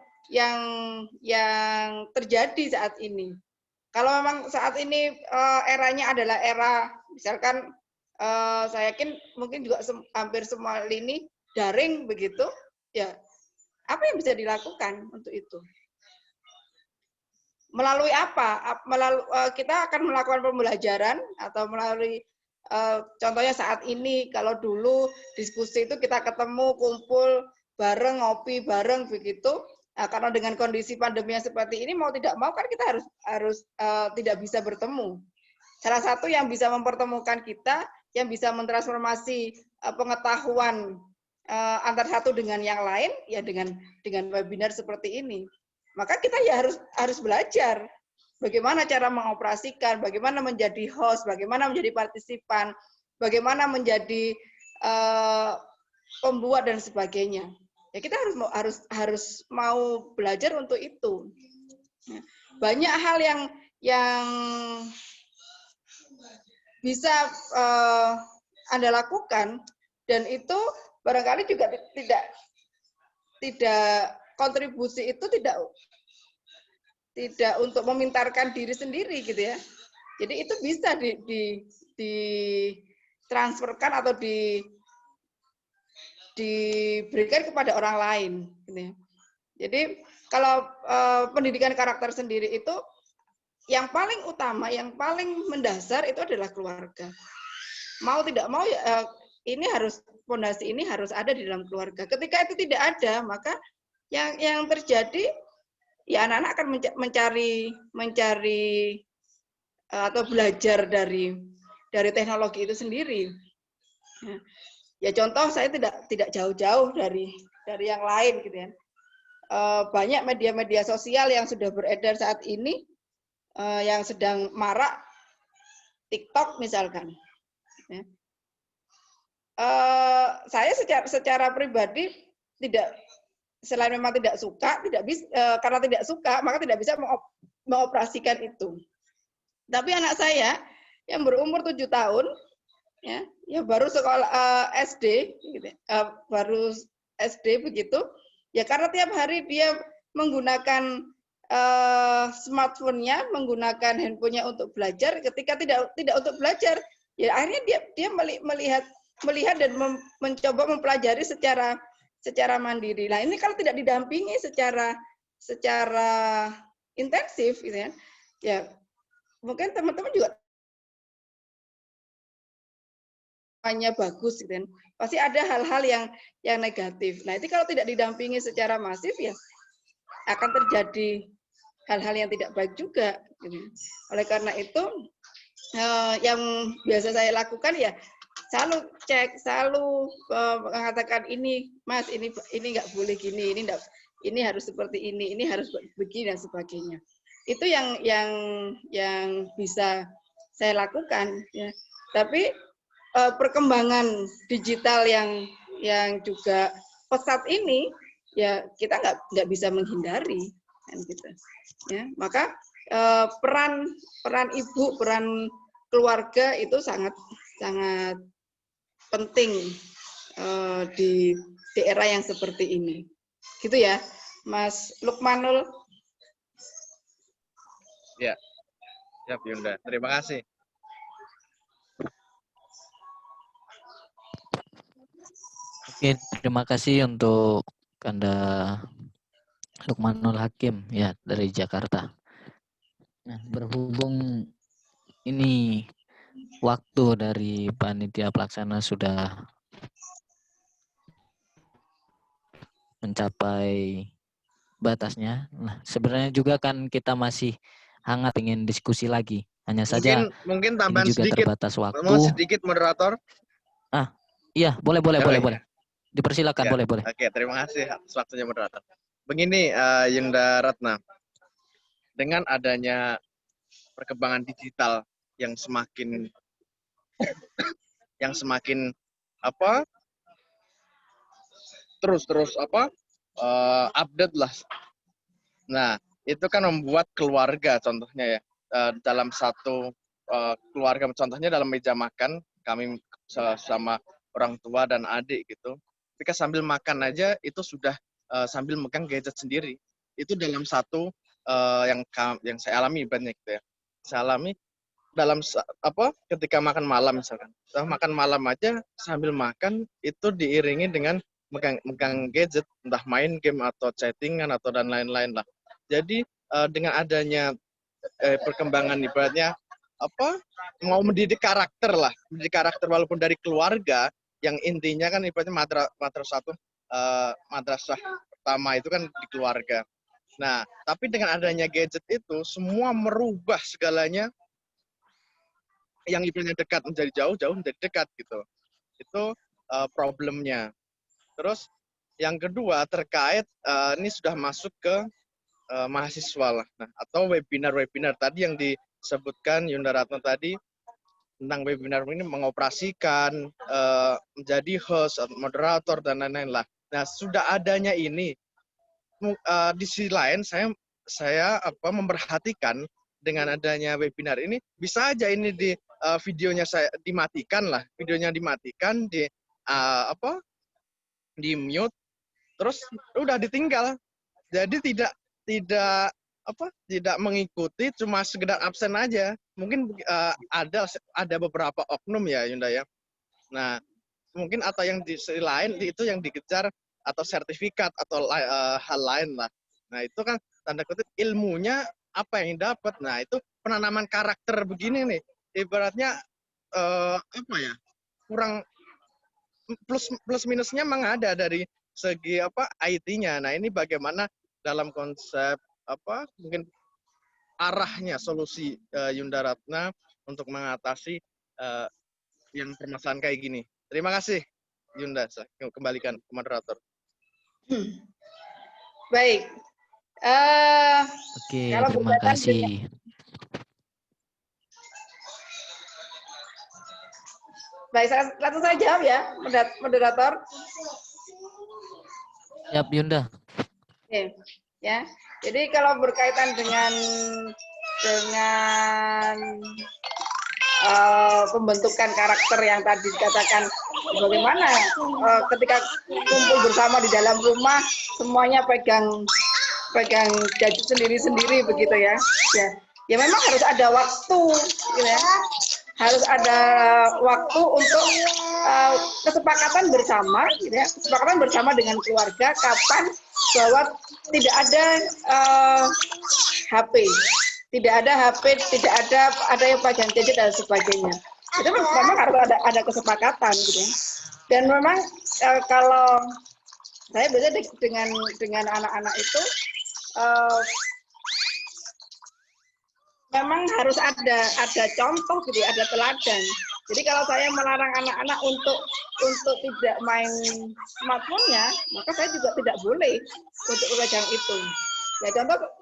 terjadi saat ini. Kalau memang saat ini eranya adalah era, misalkan saya yakin mungkin juga hampir semua lini daring begitu, ya apa yang bisa dilakukan untuk itu? Melalui apa? Kita akan melakukan pembelajaran atau melalui contohnya saat ini, kalau dulu diskusi itu kita ketemu, kumpul bareng, ngopi bareng begitu. Nah, karena dengan kondisi pandemi yang seperti ini, mau tidak mau kan kita harus tidak bisa bertemu. Salah satu yang bisa mempertemukan kita, yang bisa mentransformasi pengetahuan antar satu dengan yang lain, ya dengan webinar seperti ini. Maka kita ya harus belajar bagaimana cara mengoperasikan, bagaimana menjadi host, bagaimana menjadi partisipan, bagaimana menjadi pembuat dan sebagainya. Ya kita harus mau belajar untuk itu. Banyak hal yang bisa Anda lakukan, dan itu barangkali juga tidak kontribusi itu tidak untuk memintarkan diri sendiri gitu ya. Jadi itu bisa ditransferkan atau diberikan kepada orang lain gitu ya. Jadi kalau pendidikan karakter sendiri itu yang paling utama, yang paling mendasar itu adalah keluarga. Mau tidak mau ya, pondasi ini harus ada di dalam keluarga. Ketika itu tidak ada, maka yang terjadi ya anak-anak akan mencari atau belajar dari teknologi itu sendiri. Ya contoh saya tidak jauh-jauh dari yang lain gitu ya. Banyak media-media sosial yang sudah beredar saat ini, yang sedang marak, TikTok misalkan. Ya. Saya secara pribadi selain memang tidak suka, karena tidak suka maka tidak bisa mengoperasikan itu. Tapi anak saya yang berumur 7 tahun, ya baru sekolah SD, gitu, baru SD begitu, ya karena tiap hari dia menggunakan smartphone-nya, menggunakan handphonenya untuk belajar. Ketika tidak untuk belajar, ya akhirnya dia melihat dan mencoba mempelajari secara mandiri. Nah ini kalau tidak didampingi secara intensif, gitu ya mungkin teman-teman juga hanya bagus, gitu kan. Pasti ada hal-hal yang negatif. Nah itu kalau tidak didampingi secara masif, ya akan terjadi hal-hal yang tidak baik juga. Gitu. Oleh karena itu, yang biasa saya lakukan ya selalu cek, selalu mengatakan ini, Mas, ini nggak boleh gini, ini harus seperti ini harus begini dan sebagainya. Itu yang bisa saya lakukan. Ya. Tapi perkembangan digital yang juga pesat ini, ya kita nggak bisa menghindari, kan gitu. Ya, maka peran ibu, peran keluarga itu sangat penting di era yang seperti ini, gitu ya, Mas Lukmanul. Ya, siap Yunda. Terima kasih. Oke, terima kasih untuk Kanda Lukmanul Hakim ya dari Jakarta. Nah, berhubung ini waktu dari panitia pelaksana sudah mencapai batasnya. Nah, sebenarnya juga kan kita masih hangat ingin diskusi lagi. Hanya saja Mungkin ini tambahan juga sedikit, terbatas mau waktu. sedikit moderator. Iya, boleh. Ya. Dipersilakan, Ya. boleh. Oke, terima kasih atas waktunya moderator. Begini, Yunda Ratna, dengan adanya perkembangan digital yang semakin apa terus update lah. Nah, itu kan membuat keluarga contohnya ya, dalam satu keluarga, contohnya dalam meja makan kami sama orang tua dan adik gitu, ketika sambil makan aja itu sudah sambil megang gadget sendiri. Itu dalam satu yang saya alami banyak gitu ya. Saya alami dalam ketika makan malam misalkan. Makan malam aja sambil makan itu diiringi dengan megang gadget, entah main game atau chattingan atau dan lain-lain lah. Jadi dengan adanya perkembangan ibaratnya mau mendidik karakter walaupun dari keluarga yang intinya kan ibaratnya madrasah pertama itu kan di keluarga. Nah, tapi dengan adanya gadget itu semua merubah segalanya, yang ibaratnya dekat menjadi jauh, jauh menjadi dekat gitu. Itu problemnya. Terus yang kedua terkait ini sudah masuk ke mahasiswa lah. Nah, atau webinar tadi yang disebutkan Yunda Ratna tadi tentang webinar ini mengoperasikan, menjadi host, moderator dan lain-lain lah. Nah, sudah adanya ini, di sisi lain saya memperhatikan dengan adanya webinar ini bisa aja ini di videonya saya dimatikan lah, di mute, terus udah ditinggal. Jadi tidak mengikuti, cuma sekedar absen aja. Mungkin ada beberapa oknum ya Yunda ya. Nah, mungkin atau yang di sisi lain itu yang dikejar atau sertifikat atau hal lain lah. Nah, itu kan tanda kutip ilmunya apa yang dapat. Nah, itu penanaman karakter begini nih. Ibaratnya kurang, plus minusnya memang ada dari segi IT-nya. Nah, ini bagaimana dalam konsep mungkin arahnya solusi Yunda Ratna untuk mengatasi yang permasalahan kayak gini. Terima kasih Yunda, saya kembalikan ke moderator. Baik. Oke, Kalau terima kasih. Baik, langsung saya jawab ya, moderator. Siap, Yunda. Oke, ya. Jadi kalau berkaitan dengan pembentukan karakter yang tadi dikatakan, bagaimana ketika kumpul bersama di dalam rumah semuanya pegang gadget sendiri-sendiri begitu ya. Ya memang harus ada waktu gitu ya. Harus ada waktu untuk kesepakatan bersama gitu ya. Kesepakatan bersama dengan keluarga kapan bahwa tidak ada HP. Tidak ada yang pegang gadget dan sebagainya. Itu memang harus ada kesepakatan gitu ya. Dan memang kalau saya biasanya dengan anak-anak itu memang harus ada contoh gitu, ada teladan. Jadi kalau saya melarang anak-anak untuk tidak main smartphone-nya, maka saya juga tidak boleh untuk memegang itu. Ya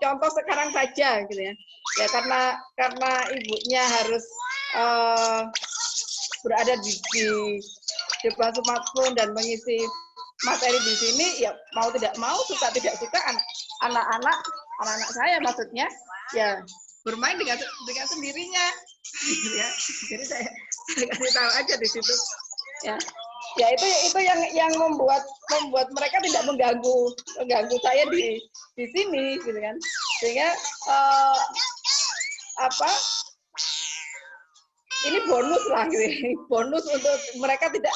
contoh sekarang saja gitu ya. Ya karena ibunya harus berada di depan smartphone dan mengisi materi di sini, ya mau tidak mau, suka tidak suka anak-anak saya maksudnya ya bermain dengan sendirinya ya. Jadi saya kasih tahu aja di situ ya. Ya itu yang membuat mereka tidak mengganggu saya di sini gitu kan. Sehingga apa ini bonus lah gitu. Bonus untuk mereka tidak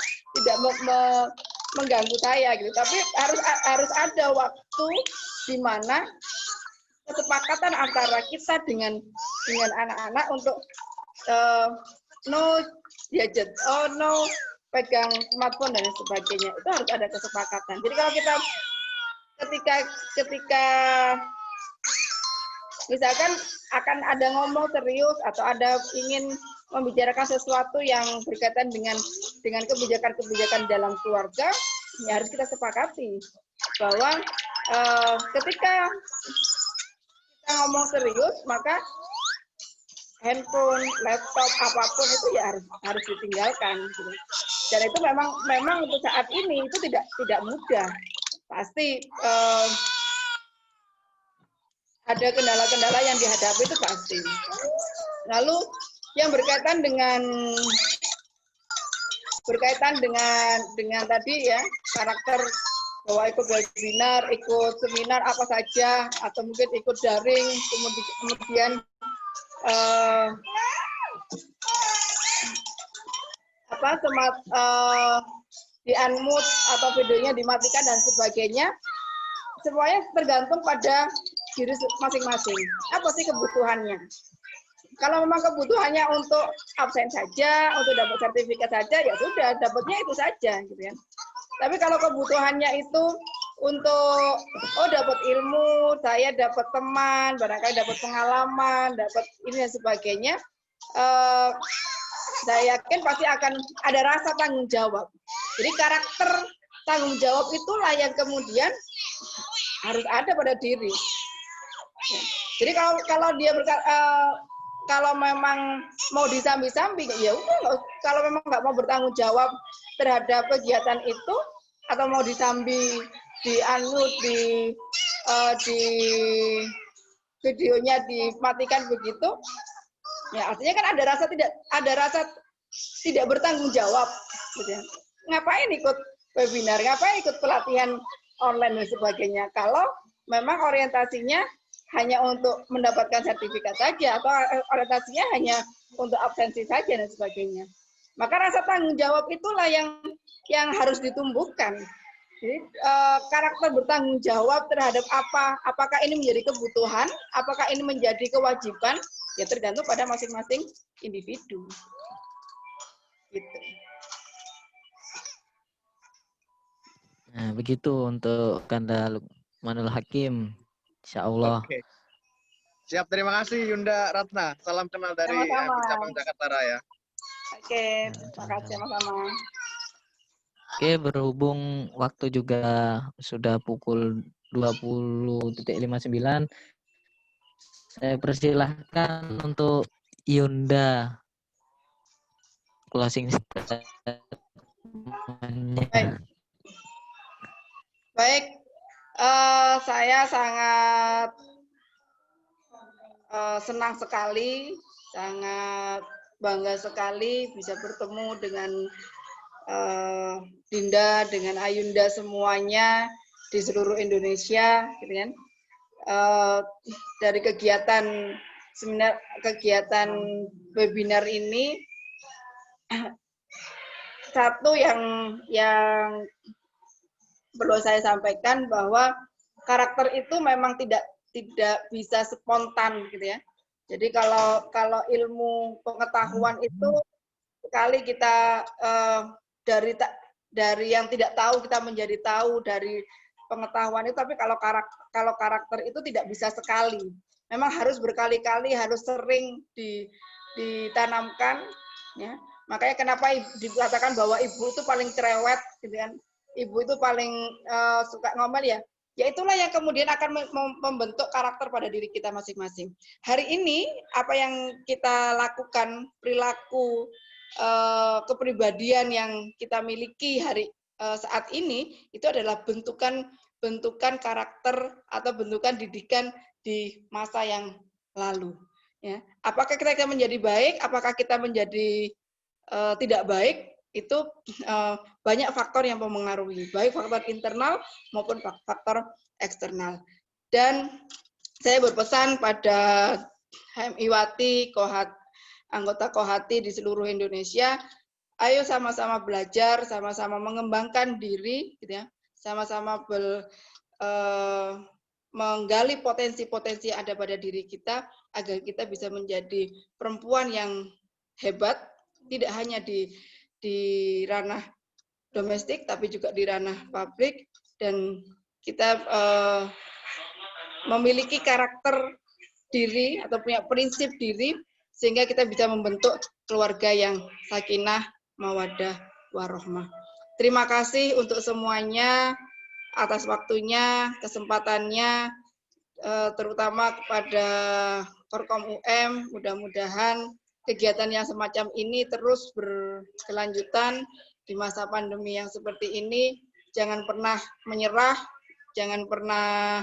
mengganggu saya gitu. Tapi harus ada waktu di mana kesepakatan antara kita dengan anak-anak untuk no gadget, no pegang smartphone dan sebagainya. Itu harus ada kesepakatan. Jadi kalau kita ketika misalkan akan ada ngomong serius atau ada ingin membicarakan sesuatu yang berkaitan dengan kebijakan-kebijakan dalam keluarga, ya harus kita sepakati bahwa ketika kita ngomong serius, maka handphone, laptop, apapun itu ya harus ditinggalkan. Gitu. Dan itu memang untuk saat ini itu tidak mudah. Pasti ada kendala-kendala yang dihadapi itu pasti. Lalu yang berkaitan dengan tadi ya karakter bahwa ikut webinar, ikut seminar apa saja atau mungkin ikut daring, kemudian di unmute atau videonya dimatikan dan sebagainya, semuanya tergantung pada diri masing-masing. Apa sih kebutuhannya? Kalau memang kebutuhannya untuk absen saja, untuk dapat sertifikat saja, ya sudah, dapatnya itu saja, gitu ya. Tapi kalau kebutuhannya itu untuk dapat ilmu, saya dapat teman, barangkali dapat pengalaman, dapat ini dan sebagainya, saya yakin pasti akan ada rasa tanggung jawab. Jadi karakter tanggung jawab itulah yang kemudian harus ada pada diri. Ya. Jadi kalau dia kalau memang mau disambi-sambi, ya udah, kalau memang nggak mau bertanggung jawab terhadap kegiatan itu, atau mau disambi, di-unmute, di videonya dimatikan begitu, ya artinya kan ada rasa tidak bertanggung jawab. Gitu ya. Ngapain ikut webinar, ngapain ikut pelatihan online dan sebagainya, kalau memang orientasinya hanya untuk mendapatkan sertifikat saja atau orientasinya hanya untuk absensi saja dan sebagainya. Maka rasa tanggung jawab itulah yang harus ditumbuhkan. Jadi karakter bertanggung jawab terhadap apakah ini menjadi kebutuhan, apakah ini menjadi kewajiban, ya tergantung pada masing-masing individu. Gitu. Nah, begitu untuk Kanda Lukmanul Hakim. Insya Allah. Oke. Siap, terima kasih Yunda Ratna. Salam kenal dari Cabang Jakarta Raya. Oke, terima kasih sama-sama. Oke, berhubung waktu juga sudah pukul 20.59, saya persilahkan untuk Yunda closing statement-nya. Baik, saya sangat senang sekali, sangat bangga sekali bisa bertemu dengan Dinda, dengan Ayunda semuanya di seluruh Indonesia, gitu kan. Dari kegiatan webinar ini, satu yang perlu saya sampaikan bahwa karakter itu memang tidak bisa spontan, gitu ya. Jadi kalau ilmu pengetahuan itu sekali kita dari yang tidak tahu kita menjadi tahu dari pengetahuan itu, tapi kalau karakter itu tidak bisa sekali. Memang harus berkali-kali, harus sering ditanamkan, ya. Makanya kenapa dikatakan bahwa ibu itu paling cerewet, gitu kan. Ibu itu paling suka ngomel, ya. Ya itulah yang kemudian akan membentuk karakter pada diri kita masing-masing. Hari ini apa yang kita lakukan, perilaku, kepribadian yang kita miliki saat ini itu adalah bentukan karakter atau bentukan didikan di masa yang lalu. Ya. Apakah kita menjadi baik, apakah kita menjadi tidak baik, itu banyak faktor yang mempengaruhi, baik faktor internal maupun faktor eksternal. Dan saya berpesan pada HMIwati, anggota Kohati di seluruh Indonesia, ayo sama-sama belajar, sama-sama mengembangkan diri, gitu ya, sama-sama menggali potensi-potensi yang ada pada diri kita agar kita bisa menjadi perempuan yang hebat, tidak hanya di ranah domestik tapi juga di ranah publik, dan kita memiliki karakter diri atau punya prinsip diri sehingga kita bisa membentuk keluarga yang sakinah, mawaddah, warahmah. Terima kasih untuk semuanya atas waktunya, kesempatannya, terutama kepada Korkom UM. Mudah-mudahan kegiatan yang semacam ini terus berkelanjutan di masa pandemi yang seperti ini. Jangan pernah menyerah, jangan pernah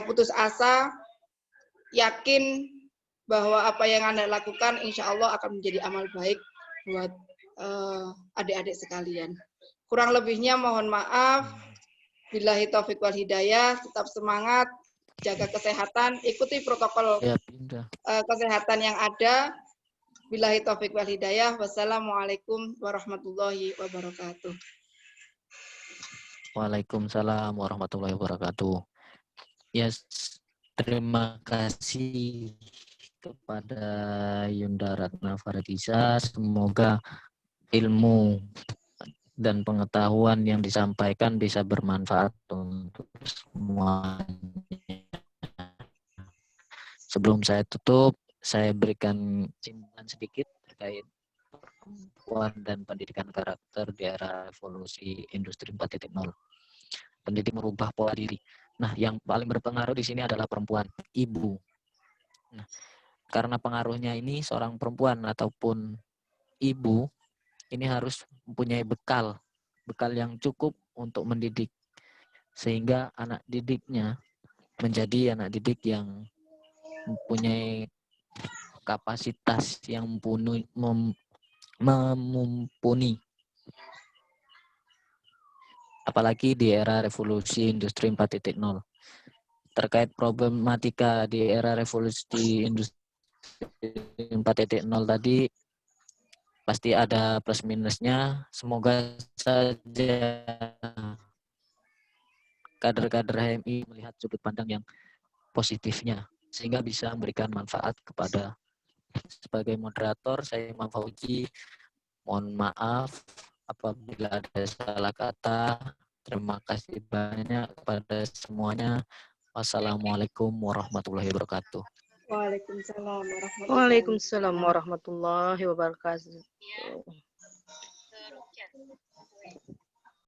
putus asa, yakin bahwa apa yang Anda lakukan insya Allah akan menjadi amal baik buat adik-adik sekalian. Kurang lebihnya mohon maaf. Billahi taufiq wal hidayah, tetap semangat, jaga kesehatan, ikuti protokol kesehatan yang ada. Billahi taufiq wal hidayah. Wassalamualaikum warahmatullahi wabarakatuh. Waalaikumsalam warahmatullahi wabarakatuh. Yes, terima kasih kepada Yunda Ratna Faradisa. Semoga ilmu dan pengetahuan yang disampaikan bisa bermanfaat untuk semuanya. Sebelum saya tutup, saya berikan simpulan sedikit terkait perempuan dan pendidikan karakter di era revolusi industri 4.0. Pendidik merubah pola diri. Nah, yang paling berpengaruh di sini adalah perempuan, ibu. Nah, karena pengaruhnya ini seorang perempuan ataupun ibu ini harus mempunyai bekal yang cukup untuk mendidik, sehingga anak didiknya menjadi anak didik yang mempunyai kapasitas yang mumpuni. Apalagi di era revolusi industri 4.0. Terkait problematika di era revolusi industri 4.0 tadi, pasti ada plus minusnya. Semoga saja kader-kader HMI melihat sudut pandang yang positifnya sehingga bisa memberikan manfaat kepada. Sebagai moderator saya Imam Fauji, mohon maaf apabila ada salah kata. Terima kasih banyak kepada semuanya. Wassalamualaikum warahmatullahi wabarakatuh. Waalaikumsalam warahmatullahi Waalaikumsalam warahmatullahi wabarakatuh.